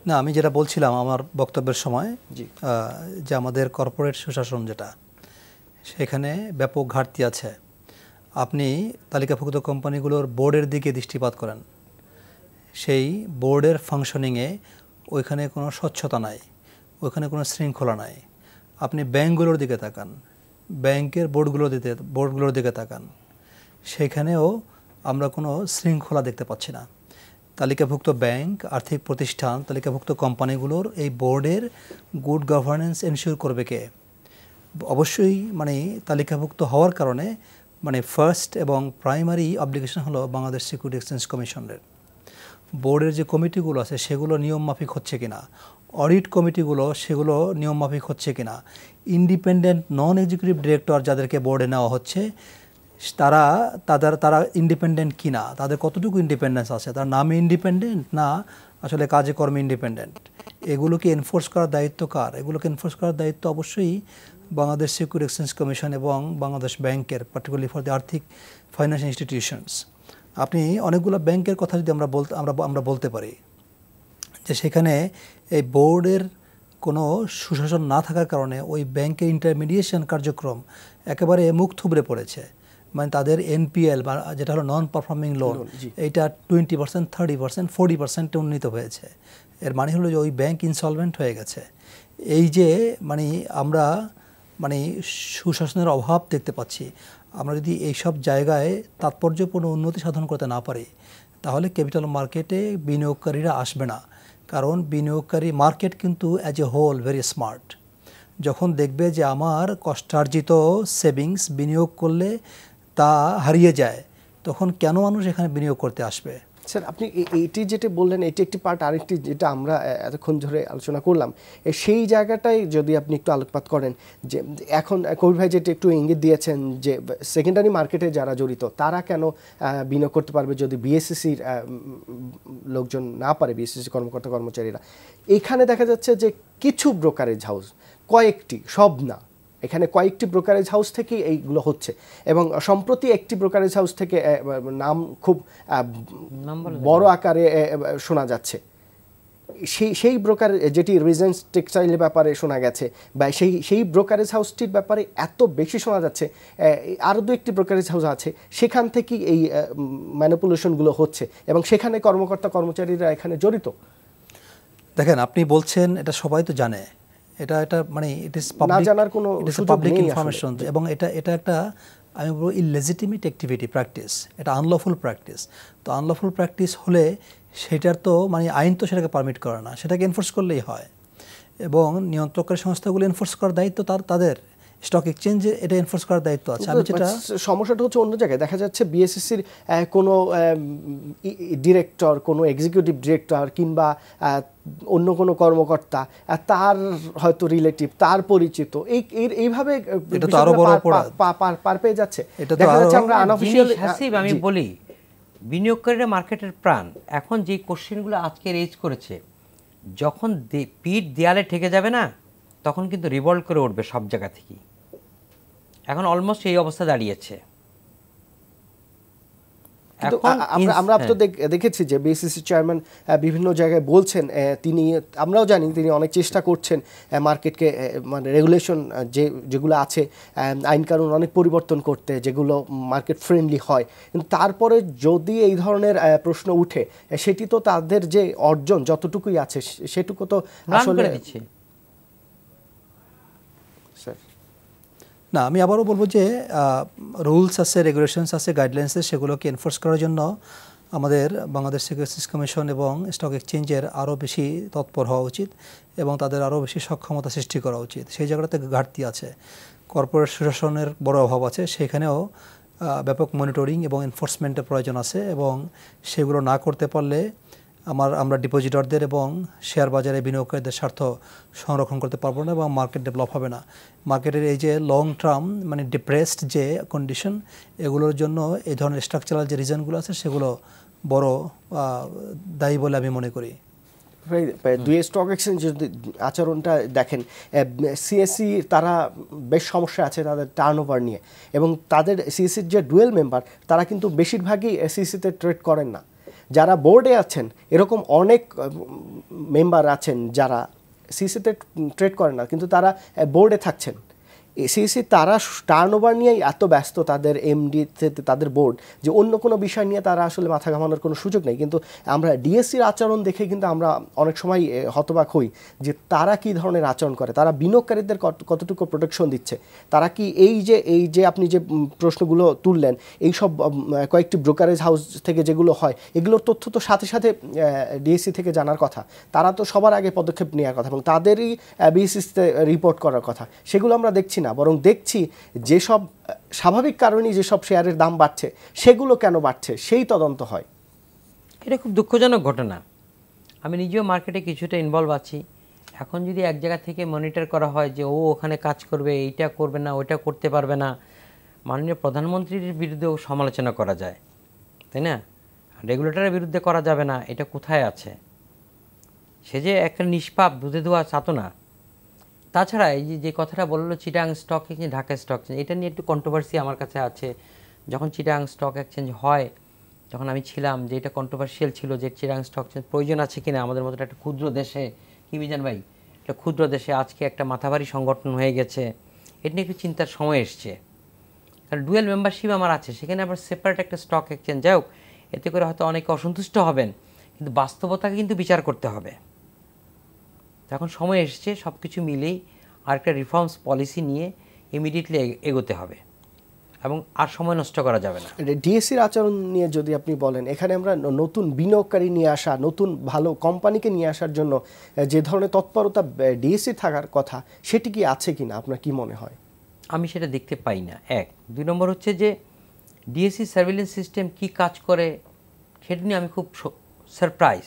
না, আমি যেটা বলছিলাম আমার বক্তব্যের সময় যে আমাদের কর্পোরেট সুশাসন যেটা, সেখানে ব্যাপক ঘাটতি আছে। আপনি তালিকাভুক্ত কোম্পানিগুলোর বোর্ডের দিকে দৃষ্টিপাত করেন, সেই বোর্ডের ফাংশনিংয়ে ওইখানে কোনো স্বচ্ছতা নাই, ওইখানে কোনো শৃঙ্খলা নাই। আপনি ব্যাংকগুলোর দিকে তাকান, ব্যাংকের বোর্ডগুলোর দিকে তাকান, সেখানেও আমরা কোনো শৃঙ্খলা দেখতে পাচ্ছি না। তালিকাভুক্ত ব্যাংক, আর্থিক প্রতিষ্ঠান, তালিকাভুক্ত কোম্পানিগুলোর এই বোর্ডের গুড গভর্নেন্স এনশিওর করবে কে? অবশ্যই তালিকাভুক্ত হওয়ার কারণে ফার্স্ট এবং প্রাইমারি অবলিগেশন হলো বাংলাদেশ সিকিউরিটি এক্সচেঞ্জ কমিশনের। বোর্ডের যে কমিটিগুলো আছে সেগুলো নিয়মমাফিক হচ্ছে কিনা, অডিট কমিটিগুলো সেগুলো নিয়মমাফিক হচ্ছে কিনা, ইন্ডিপেন্ডেন্ট নন এক্সিকিউটিভ ডিরেক্টর যাদেরকে বোর্ডে নেওয়া হচ্ছে তারা ইন্ডিপেন্ডেন্ট কিনা, তাদের কতটুকু ইন্ডিপেন্ডেন্স আছে, তার নামে ইন্ডিপেন্ডেন্ট না আসলে কাজে কর্মে ইন্ডিপেন্ডেন্ট, এগুলোকে এনফোর্স করার দায়িত্ব কার? এগুলোকে এনফোর্স করার দায়িত্ব অবশ্যই বাংলাদেশ সিকিউরিটি এক্সচেঞ্জ কমিশন এবং বাংলাদেশ ব্যাংকের, পার্টিকুলারলি ফর দি আর্থিক ফাইন্যান্সিয়াল ইনস্টিটিউশনস। আপনি অনেকগুলো ব্যাংকের কথা যদি আমরা বলতে পারি যে সেখানে এই বোর্ডের কোনো সুশাসন না থাকার কারণে ওই ব্যাংকের ইন্টারমিডিয়েশন কার্যক্রম একেবারে মুখ থুবড়ে পড়েছে। তাদের এনপিএল বা যেটা হলো নন পারফর্মিং লোন, এইটা 20%, 30%, 40% উন্নীত হয়েছে। এর মানে হলো যে ওই ব্যাংক ইনসলভেন্ট হয়ে গেছে। এই যে আমরা সুশাসনের অভাব দেখতে পাচ্ছি। আমরা যদি এইসব জায়গায় তাৎপর্যপূর্ণ উন্নতি সাধন করতে না পারি তাহলে ক্যাপিটাল মার্কেটে বিনিয়োগকারীরা আসবে না। কারণ বিনিয়োগকারী মার্কেট কিন্তু as a whole very smart. যখন দেখবে যে আমার কষ্টার্জিত সেভিংস বিনিয়োগ করলে তা হারিয়ে যায়, তখন কেন মানুষ এখানে বিনিয়োগ করতে আসবে? স্যার, আপনি এইটি যেটা বললেন এটি একটি পার্ট, আরেকটি যেটা আমরা এতক্ষণ ধরে আলোচনা করলাম সেই জায়গাটাই যদি আপনি একটু আলোকপাত করেন যে এখন কবির ভাই যেটা একটু ইঙ্গিত দিয়েছেন যে সেকেন্ডারি মার্কেটে যারা জড়িত তারা কেন বিনিয়োগ করতে পারবে যদি বিএসসিসির লোকজন না পারে, বিএসসিসি কর্মকর্তা কর্মচারীরা। এখানে দেখা যাচ্ছে যে কিছু ব্রোকারেজ হাউস, কয়েকটি, সব না, এখানে কয়েকটি ব্রোকারেজ হাউস থেকেই এইগুলো হচ্ছে। এবং সম্প্রতি একটি ব্রোকারেজ হাউস থেকে নাম খুব বড় আকারে শোনা যাচ্ছে, সেই ব্রোকার যেটি রিজেন্স টেক্সটাইলের ব্যাপারে শোনা গেছে, বা সেই ব্রোকারেজ হাউসটির ব্যাপারে এত বেশি শোনা যাচ্ছে। আরও দু একটি ব্রোকারেজ হাউস আছে, সেখান থেকেই এই ম্যানিপুলেশনগুলো হচ্ছে এবং সেখানে কর্মকর্তা কর্মচারীরা এখানে জড়িত। দেখেন, আপনি বলছেন এটা সবাই তো জানে, এটা ইট ইজ পাবলিক ইনফরমেশন, এবং এটা একটা আমি বলবো ইললেজিটিমেট অ্যাক্টিভিটি, প্র্যাকটিস, এটা আনলফুল প্র্যাকটিস। তো আনলফুল প্র্যাকটিস হলে সেটার তো আইন তো সেটাকে পারমিট করে না, সেটাকে এনফোর্স করলেই হয়। এবং নিয়ন্ত্রকের সংস্থাগুলো এনফোর্স করার দায়িত্ব তাদের, স্টক এক্সচেঞ্জে এটা এনফোর্স করার দায়িত্ব আছে। আমি যেটা সমস্যাটা হচ্ছে অন্য জায়গায় দেখা যাচ্ছে বিএসসিসির কোনো ডিরেক্টর, কোনো এক্সিকিউটিভ ডিরেক্টর কিংবা অন্য কোনো কর্মকর্তা, তার হয়তো রিলেটিভ, তার পরিচিত, এইভাবে পার পেয়ে যাচ্ছে। আমি বলি বিনিয়োগকারীরা মার্কেটের প্রাণ। এখন যে কোশ্চেনগুলো আজকে রেজ করেছে, যখন পিঠ দেয়ালে ঠেকে যাবে না তখন কিন্তু রিভল্ট করে উঠবে সব জায়গা থেকেই। এখন অলমোস্ট এই অবস্থা দাঁড়িয়েছে। আমরা তো দেখেছি যে বিএসসিসি চেয়ারম্যান বিভিন্ন জায়গায় বলছেন, আমরাও জানি তিনি অনেক চেষ্টা করছেন মার্কেটকে রেগুলেশন যেগুলো আছে, আইন কানুন অনেক পরিবর্তন করতে, যেগুলো মার্কেট ফ্রেন্ডলি হয়। কিন্তু তারপরে যদি এই ধরনের প্রশ্ন উঠে, সেটি তো তাদের যে অর্জন যতটুকুই আছে সেটুকু তো আসলে না। আমি আবারও বলবো যে রুলস আছে, রেগুলেশনস আছে, গাইডলাইন্স আছে, সেগুলোকে এনফোর্স করার জন্য আমাদের বাংলাদেশ সিকিউরিটিজ কমিশন এবং স্টক এক্সচেঞ্জের আরও বেশি তৎপর হওয়া উচিত এবং তাদের আরও বেশি সক্ষমতা সৃষ্টি করা উচিত। সেই জায়গাটাতে ঘাটতি আছে, কর্পোরেট সুশাসনের বড় অভাব আছে, সেখানেও ব্যাপক মনিটরিং এবং এনফোর্সমেন্টের প্রয়োজন আছে, এবং সেগুলো না করতে পারলে আমরা ডিপোজিটরদের এবং শেয়ার বাজারে বিনিয়োগকারীদের স্বার্থ সংরক্ষণ করতে পারবো না এবং মার্কেট ডেভেলপ হবে না। মার্কেটের এই যে লং টার্ম মানে ডিপ্রেসড যে কন্ডিশন, এগুলোর জন্য এই ধরনের স্ট্রাকচারাল যে রিজনগুলো আছে সেগুলো বড় দায়ী বলে আমি মনে করি। দুই স্টক এক্সচেঞ্জ যদি আচরণটা দেখেন, সিএসসি তারা বেশ সমস্যা আছে তাদের টার্নওভার নিয়ে, এবং তাদের সিএসসির যে ডুয়েল মেম্বার তারা কিন্তু বেশিরভাগই সিএসসিতে ট্রেড করেন না। যারা বোর্ডে আছেন এরকম অনেক মেম্বার আছেন যারা সিএসসিতে ট্রেড করেন না, কিন্তু তারা বোর্ডে থাকছেন। সিএসসি তারা টার্নওভার নিয়েই এত ব্যস্ত, তাদের এমডি তাদের বোর্ড, যে অন্য কোনো বিষয় নিয়ে তারা আসলে মাথা ঘামানোর কোনো সুযোগ নেই। কিন্তু আমরা ডিএসসির আচরণ দেখে কিন্তু আমরা অনেক সময় হতবাক হই যে তারা কি ধরনের আচরণ করে, তারা বিনিয়োগকারীদের কতটুকু প্রোটেকশন দিচ্ছে, তারা কি এই যে আপনি যে প্রশ্নগুলো তুললেন, এই সব কয়েকটি ব্রোকারেজ হাউস থেকে যেগুলো হয় এগুলোর তথ্য তো সাথে সাথে ডিএসসি থেকে জানার কথা, তারা তো সবার আগে পদক্ষেপ নেওয়ার কথা এবং তাদেরই বিএসসিতে রিপোর্ট করার কথা। সেগুলো আমরা দেখছি না, বরং দেখছি যেসব স্বাভাবিক কারণেই যেসব শেয়ারের দাম বাড়ছে সেগুলো কেন বাড়ছে সেই তদন্ত হয়। এটা খুব দুঃখজনক ঘটনা। আমি নিজেও মার্কেটে কিছুটা ইনভলভ আছি। এখন যদি এক জায়গা থেকে মনিটর করা হয় যে ও ওখানে কাজ করবে, এইটা করবে না, ওইটা করতে পারবে না, মাননীয় প্রধানমন্ত্রীর বিরুদ্ধেও সমালোচনা করা যায়, তাই না? রেগুলেটরের বিরুদ্ধে করা যাবে না, এটা কোথায় আছে? সে যে একটা নিষ্পাপ দুধে ধোয়া চাতো না। তাছাড়া এই যে কথাটা বললো Chittagong stock exchange, Dhaka stock exchange, এটা নিয়ে একটু কন্ট্রোভার্সি আমার কাছে আছে। যখন চিটাং স্টক এক্সচেঞ্জ হয়, যখন আমি ছিলাম, যে এটা কন্ট্রোভার্সিয়াল ছিল যে চিটাং স্টক এক্সচেঞ্জ প্রয়োজন আছে কিনা আমাদের মতো একটা ক্ষুদ্র দেশে। কি মিজান ভাই, একটা ক্ষুদ্র দেশে আজকে একটা মাথাভারী সংগঠন হয়ে গেছে, এটা নিয়ে একটু চিন্তার সময় এসছে। কারণ ডুয়েল মেম্বারশিপ আমার আছে, সেখানে আবার সেপারেট একটা স্টক এক্সচেঞ্জ, যাই হোক, এতে করে হয়তো অনেকে অসন্তুষ্ট হবেন, কিন্তু বাস্তবতাকে কিন্তু বিচার করতে হবে। এখন সময় এসছে সব কিছু মিলেই আর একটা রিফর্মস পলিসি নিয়ে ইমিডিয়েটলি এগোতে হবে এবং আর সময় নষ্ট করা যাবে না। ডিএসসির আচরণ নিয়ে যদি আপনি বলেন, এখানে আমরা নতুন বিনিয়োগকারী নিয়ে আসা, নতুন ভালো কোম্পানিকে নিয়ে আসার জন্য যে ধরনের তৎপরতা ডিএসসি থাকার কথা, সেটি কি আছে কিনা আপনার কি মনে হয়? আমি সেটা দেখতে পাই না। এক, দুই নম্বর হচ্ছে যে ডিএসসি সার্ভিলেন্স সিস্টেম কি কাজ করে সেটা নিয়ে আমি খুব সারপ্রাইজ।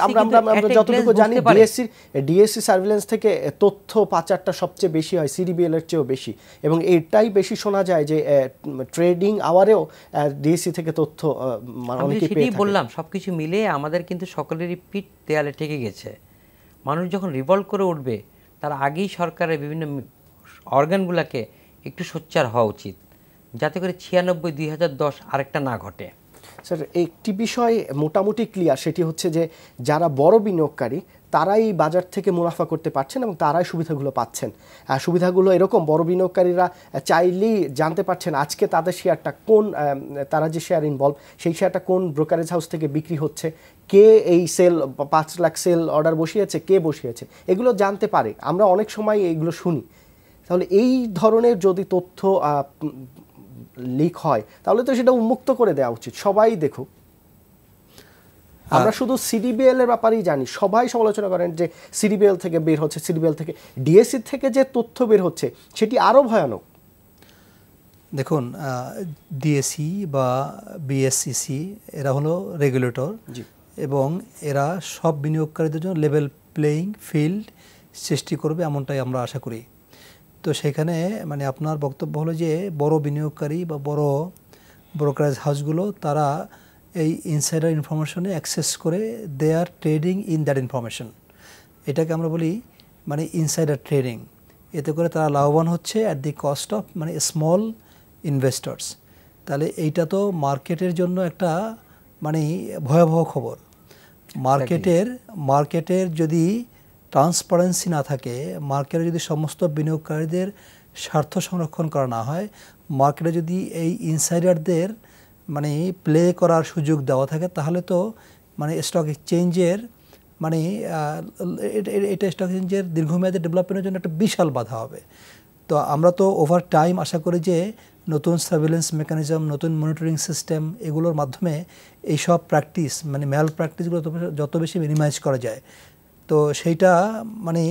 আমরা যতটুকু জানি ডিএসসি সার্ভিলেন্স থেকে তথ্য পাচারটা সবচেয়ে বেশি হয়, সিডিবিএল এর চেয়েও বেশি, এবং এটাই বেশি শোনা যায় যে ট্রেডিং আওয়ারেও ডিএসসি থেকে তথ্য অনেকেই পেয়ে থাকে। বললাম সবকিছু মিলে আমাদের কিন্তু সকলেরই পিঠ দেয়ালে ঠেকে গেছে। মানুষ যখন রিভল্ট করে উঠবে তার আগেই সরকারের বিভিন্ন অর্গানগুলোকে একটু সোচ্চার হওয়া উচিত, যাতে করে 96-2010 আরেকটা না ঘটে। স্যার, একটি বিষয় মোটামুটি ক্লিয়ার, সেটি হচ্ছে যে যারা বড় বিনিয়োগকারী তারাই বাজার থেকে মুনাফা করতে পারছেন এবং তারাই সুবিধাগুলো পাচ্ছেন। সুবিধাগুলো এরকম, বড় বিনিয়োগকারীরা চাইলেই জানতে পারছেন আজকে তাদের শেয়ারটা কোন, তারা যে শেয়ার ইনভলভ সেই শেয়ারটা কোন ব্রোকারেজ হাউস থেকে বিক্রি হচ্ছে, কে এই সেল 5 লাখ সেল অর্ডার বসিয়েছে, কে বসিয়েছে, এগুলো জানতে পারে। আমরা অনেক সময় এগুলো শুনি। তাহলে এই ধরনের যদি তথ্য লিক হয় তাহলে তো সেটা উন্মুক্ত করে দেওয়া উচিত, সবাই দেখুক। আমরা শুধু সিডিবিএল এর ব্যাপারেই জানি, সবাই সমালোচনা করেন যে সিডিবিএল থেকে বের হচ্ছে, সিডিবিএল থেকে, ডিএসসি থেকে যে তথ্য বের হচ্ছে সেটি আরও ভয়ানক। দেখুন, ডিএসসি বা বিএসসিসি এরা হলো রেগুলেটর, এবং এরা সব বিনিয়োগকারীদের জন্য লেভেল প্লেয়িং ফিল্ড সৃষ্টি করবে এমনটাই আমরা আশা করি। তো সেখানে মানে আপনার বক্তব্য হলো যে বড় বিনিয়োগকারী বা বড় ব্রোকারেজ হাউসগুলো তারা এই ইনসাইডার ইনফরমেশনে অ্যাক্সেস করে দে আর ট্রেডিং ইন দ্যাট ইনফরমেশন। এটাকে আমরা বলি মানে ইনসাইডার ট্রেডিং। এতে করে তারা লাভবান হচ্ছে অ্যাট দি কস্ট অফ মানে স্মল ইনভেস্টর্স। তাহলে এইটা তো মার্কেটের জন্য একটা মানে ভয়াবহ খবর। মার্কেটের যদি ট্রান্সপারেন্সি না থাকে, মার্কেটে যদি সমস্ত বিনিয়োগকারীদের স্বার্থ সংরক্ষণ করা না হয়, মার্কেটে যদি এই ইনসাইডারদের মানে প্লে করার সুযোগ দেওয়া থাকে, তাহলে তো মানে স্টক এক্সচেঞ্জের মানে এটা স্টক এক্সচেঞ্জের দীর্ঘমেয়াদী ডেভেলপমেন্টের জন্য একটা বিশাল বাধা হবে। তো আমরা তো ওভার টাইম আশা করি যে নতুন সার্ভিলেন্স মেকানিজম, নতুন মনিটরিং সিস্টেম, এগুলোর মাধ্যমে এইসব প্র্যাকটিস মানে ম্যাল প্র্যাকটিসগুলো যত বেশি মিনিমাইজ করা যায়, তো সেইটা মানে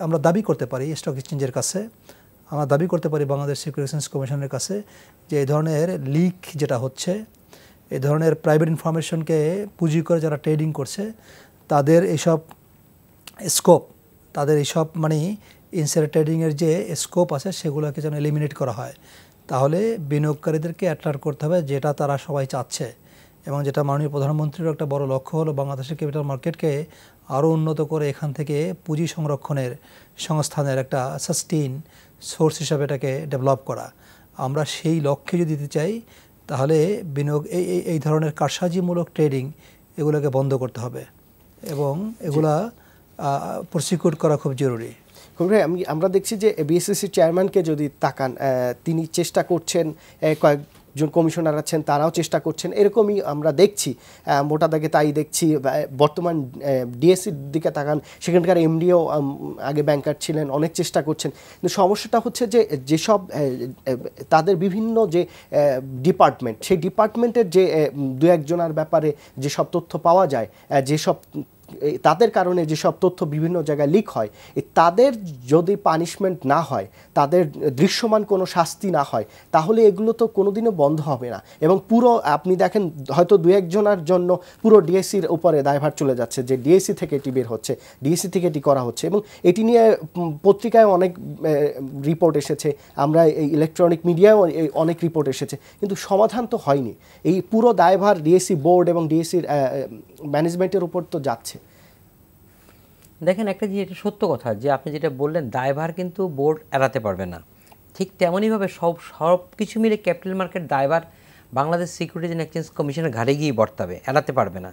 আমরা দাবি করতে পারি স্টক এক্সচেঞ্জের কাছে। আমরা দাবি করতে পারি বাংলাদেশ সিকিউরিটি কমিশনের কাছে যে এই ধরনের লিক যেটা হচ্ছে, এই ধরনের প্রাইভেট ইনফরমেশনকে পুঁজি করে যারা ট্রেডিং করছে তাদের এইসব স্কোপ, তাদের এইসব মানে ইনসাইডার ট্রেডিংয়ের যে স্কোপ আছে সেগুলোকে যেন এলিমিনেট করা হয়। তাহলে বিনিয়োগকারীদেরকে অ্যাট্রাক্ট করতে হবে, যেটা তারা সবাই চাচ্ছে এবং যেটা মাননীয় প্রধানমন্ত্রীর একটা বড় লক্ষ্য হলো বাংলাদেশের ক্যাপিটাল মার্কেটকে আরও উন্নত করে এখান থেকে পুঁজি সংরক্ষণের সংস্থানের একটা সাস্টেইন সোর্স হিসাবে এটাকে ডেভেলপ করা। আমরা সেই লক্ষ্যে যদি দিতে চাই তাহলে বিনিয়োগ এই ধরনের কারসাজিমূলক ট্রেডিং এগুলোকে বন্ধ করতে হবে এবং এগুলা প্রসিকিউট করা খুব জরুরি। আমরা দেখছি যে বিএসইসি চেয়ারম্যানকে যদি তাকান, তিনি চেষ্টা করছেন, কয়েকজন কমিশনার আছেন তারাও চেষ্টা করছেন, এরকমই আমরা দেখছি, মোটা দাগে তাই দেখছি। বর্তমান ডিএসসির দিকে তাকান, সেখানকার এমডিও আগে ব্যাংকার ছিলেন, অনেক চেষ্টা করছেন। কিন্তু সমস্যাটা হচ্ছে যে যেসব তাদের বিভিন্ন যে ডিপার্টমেন্ট, সেই ডিপার্টমেন্টের যে দু একজনের ব্যাপারে যেসব তথ্য পাওয়া যায়, যেসব তাদের কারণে যেসব তথ্য বিভিন্ন জায়গায় লিক হয়, তাদের যদি পানিশমেন্ট না হয়, তাদের দৃশ্যমান কোনো শাস্তি না হয়, তাহলে এগুলো তো কোনোদিনও বন্ধ হবে না। এবং পুরো আপনি দেখেন হয়তো দু একজনের জন্য পুরো ডিএসসির উপরে দায়ভার চলে যাচ্ছে, যে ডিএসসি থেকে এটি বের হচ্ছে, ডিএসসি থেকে এটি করা হচ্ছে। এবং এটি নিয়ে পত্রিকায় অনেক রিপোর্ট এসেছে, আমরা এই ইলেকট্রনিক মিডিয়ায়ও অনেক রিপোর্ট এসেছে, কিন্তু সমাধান তো হয়নি। এই পুরো দায়ভার ডিএসসি বোর্ড এবং ডিএসসির ম্যানেজমেন্টের উপর তো যাচ্ছে। দেখেন, একটা যে এটা সত্য কথা যে আপনি যেটা বললেন, দায়ভার কিন্তু বোর্ড এড়াতে পারবে না। ঠিক তেমনইভাবে সব কিছু মিলে ক্যাপিটাল মার্কেট দায়ভার বাংলাদেশ সিকিউরিটিজ অ্যান্ড এক্সচেঞ্জ কমিশনের ঘাড়ে গিয়ে বর্তাবে, এড়াতে পারবে না।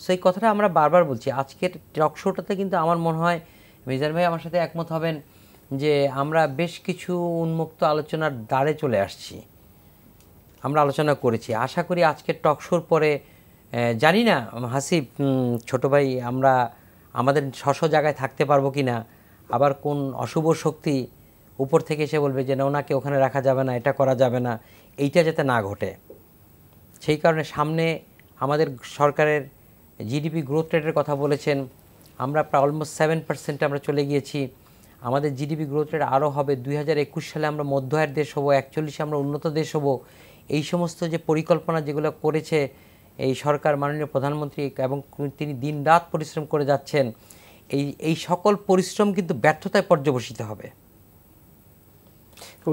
সো এই কথাটা আমরা বারবার বলছি। আজকের টক শোটাতে কিন্তু আমার মনে হয় মিজান ভাই আমার সাথে একমত হবেন যে আমরা বেশ কিছু উন্মুক্ত আলোচনার দ্বারে চলে আসছি, আমরা আলোচনা করেছি। আশা করি আজকের টক শোর পরে, জানি না হাসিব ছোটো ভাই, আমরা আমাদের স্ব জায়গায় থাকতে পারবো কি না, আবার কোন অশুভ শক্তি উপর থেকে এসে বলবে যে না, ওনাকে ওখানে রাখা যাবে না, এটা করা যাবে না, এইটা যাতে না ঘটে। সেই কারণে সামনে আমাদের সরকারের জিডিপি গ্রোথ রেটের কথা বলেছেন, আমরা প্রায় অলমোস্ট 7% আমরা চলে গিয়েছি। আমাদের জিডিপি গ্রোথ রেট আরও হবে। 2021 সালে আমরা মধ্য আয়ের দেশ হব, 41 আমরা উন্নত দেশ হব। এই সমস্ত যে পরিকল্পনা যেগুলো করেছে এই সরকার, মাননীয় প্রধানমন্ত্রী, এবং তিনি দিন রাত পরিশ্রম করে যাচ্ছেন, এই সকল পরিশ্রম কিন্তু ব্যর্থতায় পর্যবসিত হবে।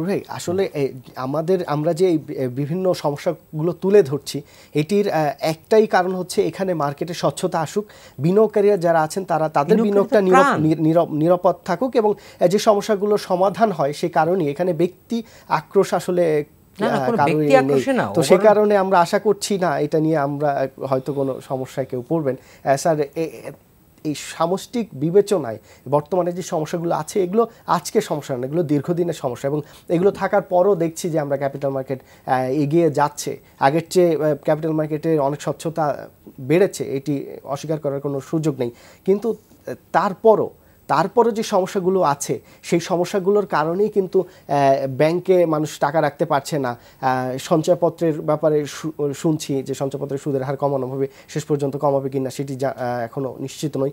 ভাই আসলে আমরা যে বিভিন্ন সমস্যাগুলো তুলে ধরছি, এটির একটাই কারণ হচ্ছে এখানে মার্কেটে স্বচ্ছতা আসুক, বিনিয়োগকারীরা যারা আছেন তারা তাদের বিনিয়োগটা নিরাপদ থাকুক, এবং যে সমস্যাগুলো সমাধান হয় সেই কারণেই এখানে ব্যক্তি আক্রোশ আসলে তো সে কারণে আমরা আশা করছি না এটা নিয়ে আমরা হয়তো কোনো সমস্যায় কেউ পড়বেন। স্যার, এই সামষ্টিক বিবেচনায় বর্তমানে যে সমস্যাগুলো আছে এগুলো আজকের সমস্যা না, এগুলো দীর্ঘদিনের সমস্যা, এবং এগুলো থাকার পরও দেখছি যে আমরা ক্যাপিটাল মার্কেট এগিয়ে যাচ্ছে। আগের চেয়ে ক্যাপিটাল মার্কেটে অনেক স্বচ্ছতা বেড়েছে, এটি অস্বীকার করার কোনো সুযোগ নেই। কিন্তু তারপরও যে সমস্যাগুলো আছে সেই সমস্যাগুলোর কারণেই কিন্তু ব্যাংকে মানুষ টাকা রাখতে পারছে না। সঞ্চয়পত্রের ব্যাপারে শুনছি যে সঞ্চয়পত্রের সুদের হার কমানো হবে, শেষ পর্যন্ত কমাবে কিনা সেটি এখনও নিশ্চিত নই।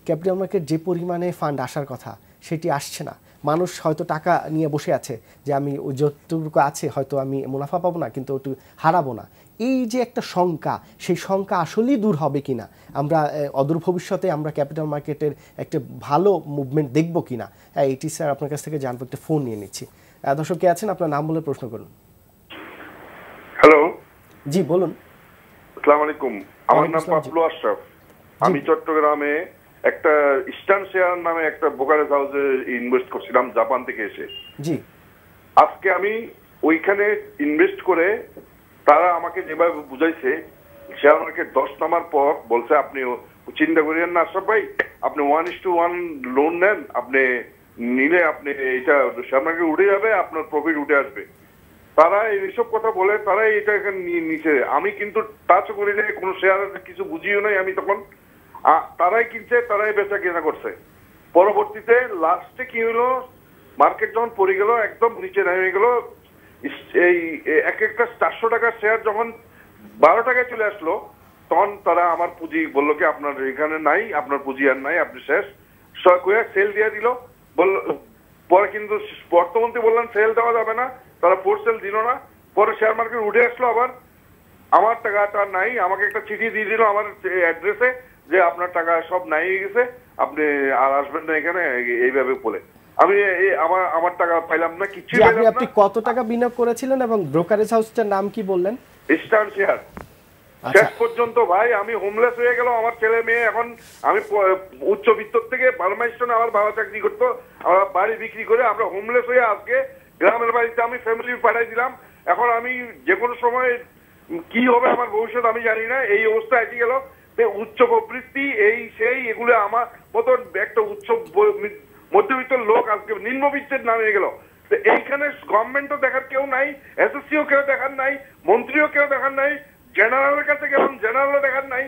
ক্যাপিটাল মার্কেট যে পরিমাণে ফান্ড আসার কথা সেটি আসছে না। মানুষ হয়তো টাকা নিয়ে বসে আছে যে আমি যতটুকু আছে হয়তো আমি মুনাফা পাবো না, কিন্তু ওটু হারাবো না। এই যে একটা শঙ্কা, সেই শঙ্কা আসলেই দূর হবে কিনা, আমরা অদূর ভবিষ্যতে আমরা ক্যাপিটাল মার্কেটের একটা ভালো মুভমেন্ট দেখবো কিনা, এটি স্যার আপনার কাছ থেকে জানবো। একটা ফোন নিয়ে নিচ্ছি। দর্শক কে আছেন, আপনার নাম বলে প্রশ্ন করুন। হ্যালো, জি বলুন। আসসালামু আলাইকুম, আমার নাম পাবলু আশরাফ। আমি চট্টগ্রামে একটা ইস্টার্ন শেয়ার নামে একটা ব্রোকারেজ হাউসে ইনভেস্ট করছিলাম জাপান থেকে এসে। জি, আজকে আমি ওইখানে ইনভেস্ট করে তারা আমাকে যেভাবে বুঝাইছে, শেয়ার মার্কেট 10 নামার পর বলছে আপনি চিন্তা করিয়েন না আশরাফ ভাই, আপনি 1:1 লোন নেন, আপনি নিলে আপনি এটা শেয়ার মার্কেট উঠে যাবে, আপনার প্রফিট উঠে আসবে। তারা এইসব কথা বলে, তারাই এটা এখানে নিচে। আমি কিন্তু টাচ করি নাই, কোনো শেয়ার কিছু বুঝিও নাই আমি তখন। তারাই কিনছে, তারাই বেচা কেনা করছে। পরবর্তীতে লাস্টে কি হলো, মার্কেট যখন পড়ে গেল, একদম নিচে নেমে গেল, এই এক একটা 400 টাকার শেয়ার যখন 12 টাকায় চলে আসলো, তখন তারা আমার পুঁজি বললো কি আপনার এখানে নাই, আপনার পুঁজি আর নাই, আপনি শেষ। সেল দিয়ে দিল, বললো পরে কিন্তু অর্থমন্ত্রী বললেন সেল দেওয়া যাবে না, তারা ফোর্স সেল দিল না। পরে শেয়ার মার্কেট উঠে আসলো, আবার আমার টাকাটা নাই, আমাকে একটা চিঠি দিয়ে দিল আমার অ্যাড্রেসে যে আপনার টাকা সব নাই হয়ে গেছে, আপনি আর আসবেন না এখানে, এইভাবে বলে আমি আমার টাকা পাইলাম না, কিছুই পাইলাম না। আপনি কত টাকা বিনিয়োগ করেছিলেন এবং ব্রোকারেজ হাউসটার নাম কি বললেন? Eastern share. শেষ পর্যন্ত ভাই আমি হোমলেস হয়ে গেল, আমার ছেলে মেয়ে এখন, আমি উচ্চবিত্ত থেকে বার্মাইস্টনে আমার বাবা চাকরি করতো, আমার বাড়ি বিক্রি করে আমরা হোমলেস হয়ে আজকে গ্রামের বাড়িতে আমি ফ্যামিলি পাঠাই দিলাম। এখন আমি যে কোনো সময় কি হবে আমার ভবিষ্যৎ আমি জানি না, এই অবস্থা এসে গেল। উচ্চ প্রবৃত্তি এই সেই এগুলো আমার মতন একটা উচ্চ মধ্যবিত্ত লোক আজকে নিম্নবিত্তের নামে গেল। এইখানে গভর্নমেন্টও দেখার কেউ নাই, এসএসসিও কেউ দেখার নাই, মন্ত্রীও কেউ দেখার নাই, জেনারেলের কাছে গেলাম জেনারেলও দেখার নাই।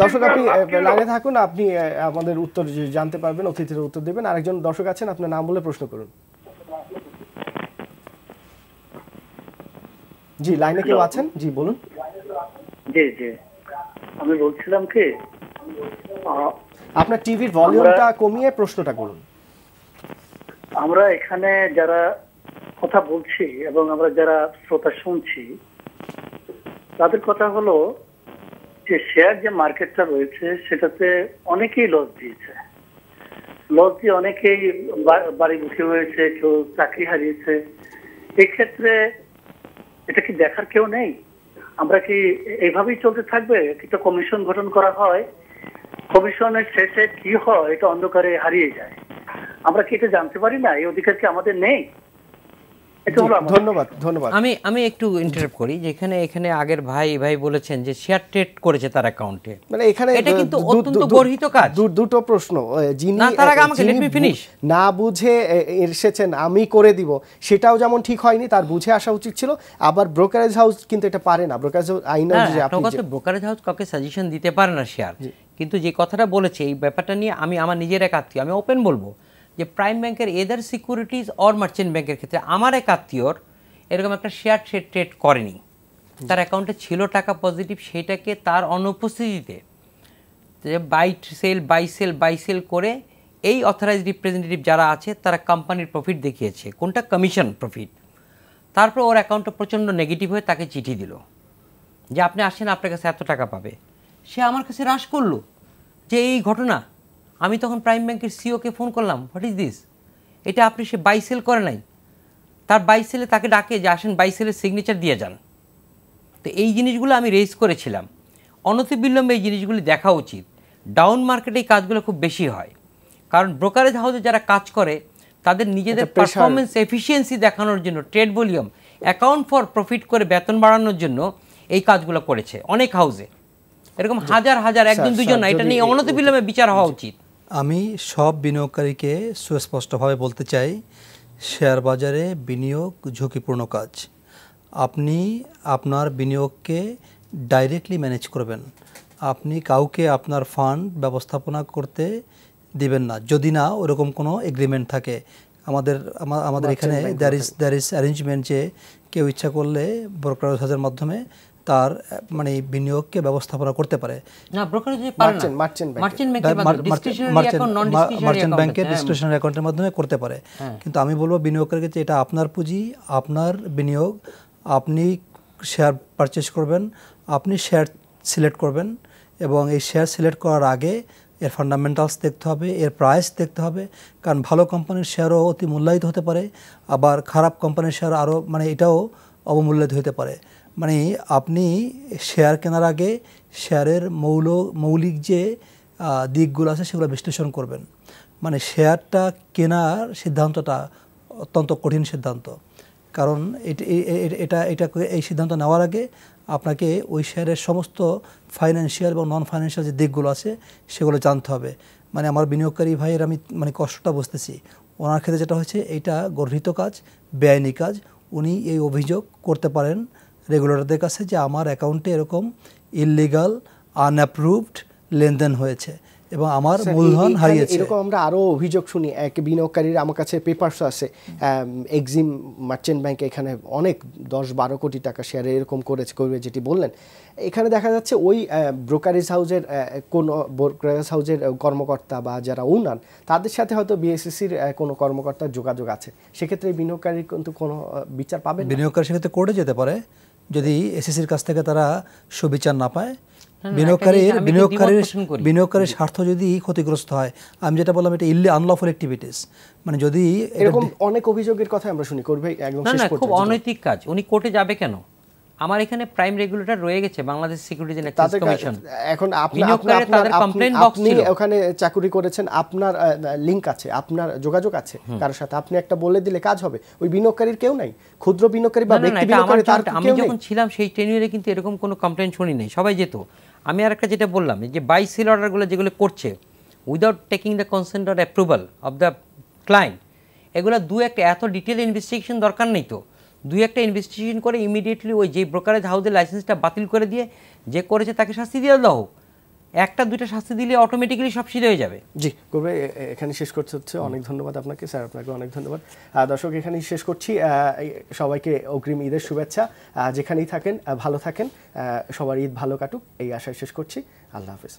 দর্শক আপনি লাইনে থাকুন, আপনি আমাদের উত্তর জানতে পারবেন, অতিথির উত্তর দেবেন। আরেকজন দর্শক আছেন, আপনার নাম বলে প্রশ্ন করুন। জি, লাইনে কেউ আছেন? জি বলুন। জি জি, আমি বলছিলাম কি, আপনার টিভির ভলিউমটা কমিয়ে প্রশ্নটা করুন। আমরা এখানে যারা কথা বলছি এবং আমরা যারা শ্রোতা শুনছি, তাদের কথা হলো যে শেয়ার যে মার্কেটটা রয়েছে সেটাতে অনেকেই লস দিয়েছে, লস দিয়ে অনেকেই বাড়িমুখী হয়েছে, কেউ চাকরি হারিয়েছে। এক্ষেত্রে এটা কি দেখার কেউ নেই? আমরা কি এইভাবেই চলতে থাকবে? একটা কমিশন গঠন করা হয়, কমিশনের শেষে কি হয় এটা অন্ধকারে হারিয়ে যায়, আমরা কি এটা জানতে পারি না? এই অধিকার কি আমাদের নেই? ধন্যবাদ ধন্যবাদ। আমি একটু ইন্টারাপ্ট করি, যেখানে এখানে আগের ভাই বলেছেন যে শেয়ার ট্রেড করেছে তার অ্যাকাউন্টে, মানে এখানে এটা কিন্তু অত্যন্ত গর্হিত কাজ। দুটো প্রশ্ন, যিনি না বুঝে এসেছেন আমি করে দিব সেটাও যেমন ঠিক হয়নি, তার বুঝে আসা উচিত ছিল। আবার ব্রোকারেজ হাউস কিন্তু এটা পারে না, ব্রোকারেজ আইন অনুযায়ী আপনি ব্রোকারেজ হাউস কাউকে সাজেশন দিতে পারে না শেয়ার। কিন্তু যে কথাটা বলেছে এই ব্যাপারটা নিয়ে আমি আমার নিজের এক আত্মীয়, আমি ওপেন বলবো যে প্রাইম ব্যাংকের এদার সিকিউরিটিজ অর মার্চেন্ট ব্যাংকের ক্ষেত্রে আমার এক আত্মীয়র এরকম একটা শেয়ার ট্রেড করেনি, তার অ্যাকাউন্টে ছিল টাকা পজিটিভ, সেইটাকে তার অনুপস্থিতিতে বাই সেল করে এই অথরাইজড রিপ্রেজেন্টেটিভ যারা আছে তারা কোম্পানির প্রফিট দেখিয়েছে, কোনটা কমিশন প্রফিট। তারপর ওর অ্যাকাউন্টটা প্রচণ্ড নেগেটিভ হয়ে তাকে চিঠি দিল যে আপনি আসেন, আপনার কাছে এত টাকা পাবে। সে আমার কাছে রাশ করলো যে এই ঘটনা। আমি তখন প্রাইম ব্যাংকের সিওকে ফোন করলাম, হোয়াট ইজ দিস, এটা আপনি সে বাই সেল করে নাই, তার বাই সেলে তাকে ডাকে যে আসেন বাই সেলের সিগনেচার দিয়ে যান। তো এই জিনিসগুলো আমি রেজ করেছিলাম, অনতিবিলম্বে এই জিনিসগুলি দেখা উচিত। ডাউন মার্কেটে এই কাজগুলো খুব বেশি হয়, কারণ ব্রোকারেজ হাউসে যারা কাজ করে তাদের নিজেদের পারফরমেন্স এফিসিয়েন্সি দেখানোর জন্য, trade volume, account for profit করে বেতন বাড়ানোর জন্য এই কাজগুলো করেছে অনেক হাউসে, এরকম হাজার হাজার, একজন দুজন না, এটা নিয়ে অনতিবিলম্বে বিচার হওয়া উচিত। আমি সব বিনিয়োগকারীকে সুস্পষ্টভাবে বলতে চাই, শেয়ার বাজারে বিনিয়োগ ঝুঁকিপূর্ণ কাজ। আপনি আপনার বিনিয়োগকে ডাইরেক্টলি ম্যানেজ করবেন, আপনি কাউকে আপনার ফান্ড ব্যবস্থাপনা করতে দিবেন না যদি না ওরকম কোনো এগ্রিমেন্ট থাকে। আমাদের এখানে দ্যার ইজ অ্যারেঞ্জমেন্ট যে কেউ ইচ্ছা করলে ব্রোকারেজ হাউসের মাধ্যমে তার মানে বিনিয়োগকে ব্যবস্থাপনা করতে পারে। না, মার্চেন্ট ব্যাংকের ডিসক্রিপশনারি অ্যাকাউন্টের মাধ্যমে করতে পারে। কিন্তু আমি বলবো বিনিয়োগকারীকে যে এটা আপনার পুঁজি, আপনার বিনিয়োগ, আপনি শেয়ার পারচেজ করবেন, আপনি শেয়ার সিলেক্ট করবেন, এবং এই শেয়ার সিলেক্ট করার আগে এর ফান্ডামেন্টালস দেখতে হবে, এর প্রাইস দেখতে হবে, কারণ ভালো কোম্পানির শেয়ারও অতি মূল্যায়িত হতে পারে, আবার খারাপ কোম্পানির শেয়ার আরও মানে এটাও অবমূল্যায়িত হতে পারে। মানে আপনি শেয়ার কেনার আগে শেয়ারের মৌলিক যে দিকগুলো আছে সেগুলো বিশ্লেষণ করবেন। মানে শেয়ারটা কেনার সিদ্ধান্তটা অত্যন্ত কঠিন সিদ্ধান্ত, কারণ এই সিদ্ধান্ত নেওয়ার আগে আপনাকে ওই শেয়ারের সমস্ত ফাইন্যান্সিয়াল এবং নন ফাইন্যান্সিয়াল যে দিকগুলো আছে সেগুলো জানতে হবে। মানে আমার বিনিয়োগকারী ভাইয়ের আমি মানে কষ্টটা বুঝতেছি, ওনার ক্ষেত্রে যেটা হচ্ছে এইটা গর্হিত কাজ, বেআইনি কাজ। উনি এই অভিযোগ করতে পারেন রেগুলেটরদের কাছে যে আমার অ্যাকাউন্টে এরকম ইললিগাল আনঅ্যাপ্রুভড লেনদেন হয়েছে, এবং আমার স্যার, মূলধন এইখানে হারিয়েছে। এরকম আমরা আরো অভিযোগ শুনি, এক বিনিয়োগকারীর আমার কাছে পেপারস আছে, এক্সিম মার্চেন্ট ব্যাংক এখানে অনেক 10-12 কোটি টাকা শেয়ারে এরকম করবে যেটি বললেন। এখানে দেখা যাচ্ছে ওই ব্রোকারেজ হাউসের কোনো ব্রোকারেজ হাউসের কর্মকর্তা বা যারা ওনার তাদের সাথে হয়তো বিএসসিসির কোনো কর্মকর্তার যোগাযোগ আছে, সেক্ষেত্রে বিনিয়োগকারী কিন্তু কোনো বিচার পাবে না। বিনিয়োগকারী সেক্ষেত্রে কোর্টে যেতে পারে যদি এসএসসির কাছ থেকে তারা সুবিচার না পায়। বিনিয়োগকারীর স্বার্থ যদি ক্ষতিগ্রস্ত হয়, আমি যেটা বললাম এটা আনলফুল অ্যাক্টিভিটিস, মানে যদি এরকম অনেক অভিযোগের কথা আমরা শুনি। করবে একদম শেষ পর্যন্ত খুব অনৈতিক কাজ, উনি কোর্টে যাবে কেন? আমার এখানে প্রাইম রেগুলেটর রয়ে গেছে Bangladesh Securities and Exchange Commission. এখন আপনি ওখানে চাকরি করেছেন, আপনার লিংক আছে, আপনার যোগাযোগ আছে কারোর সাথে, আপনি একটা বলে দিলে কাজ হবে। ওই বিনিয়োগকারীর কেউ নাই, ক্ষুদ্র বিনিয়োগকারী বা ব্যক্তি বিনিয়োগকারী তার কেউ নেই। আমি যখন ছিলাম সেই টেনিয়রে কিন্তু এরকম কোনো কমপ্লেইন শুনি নাই, সবাই যেত। আমি আর একটা যেটা বললাম যে বাই সেল অর্ডারগুলো যেগুলো করছে without taking the consent or approval of the client, এগুলো একটা এত ডিটেল ইনভেস্টিগেশন দরকার নেই তো। একটা ইনভেস্টিগেশন করে ইমিডিয়েটলি ওই যে ব্রোকারেজ হাউসের লাইসেন্সটা বাতিল করে দিয়ে যে করেছে তাকে শাস্তি দিয়ে দাও। 1-2টা শাস্তি দিলে অটোমেটিক্যালি সব সিধে হয়ে যাবে। জি করবে, এখানে শেষ করতে হচ্ছে। অনেক ধন্যবাদ আপনাকে স্যার, আপনাকে অনেক ধন্যবাদ। দর্শক এখানেই শেষ করছি। সবাইকে অগ্রিম ঈদের শুভেচ্ছা। যেখানেই থাকেন ভালো থাকেন, সবার ঈদ ভালো কাটুক এই আশায় শেষ করছি। আল্লাহ হাফেজ।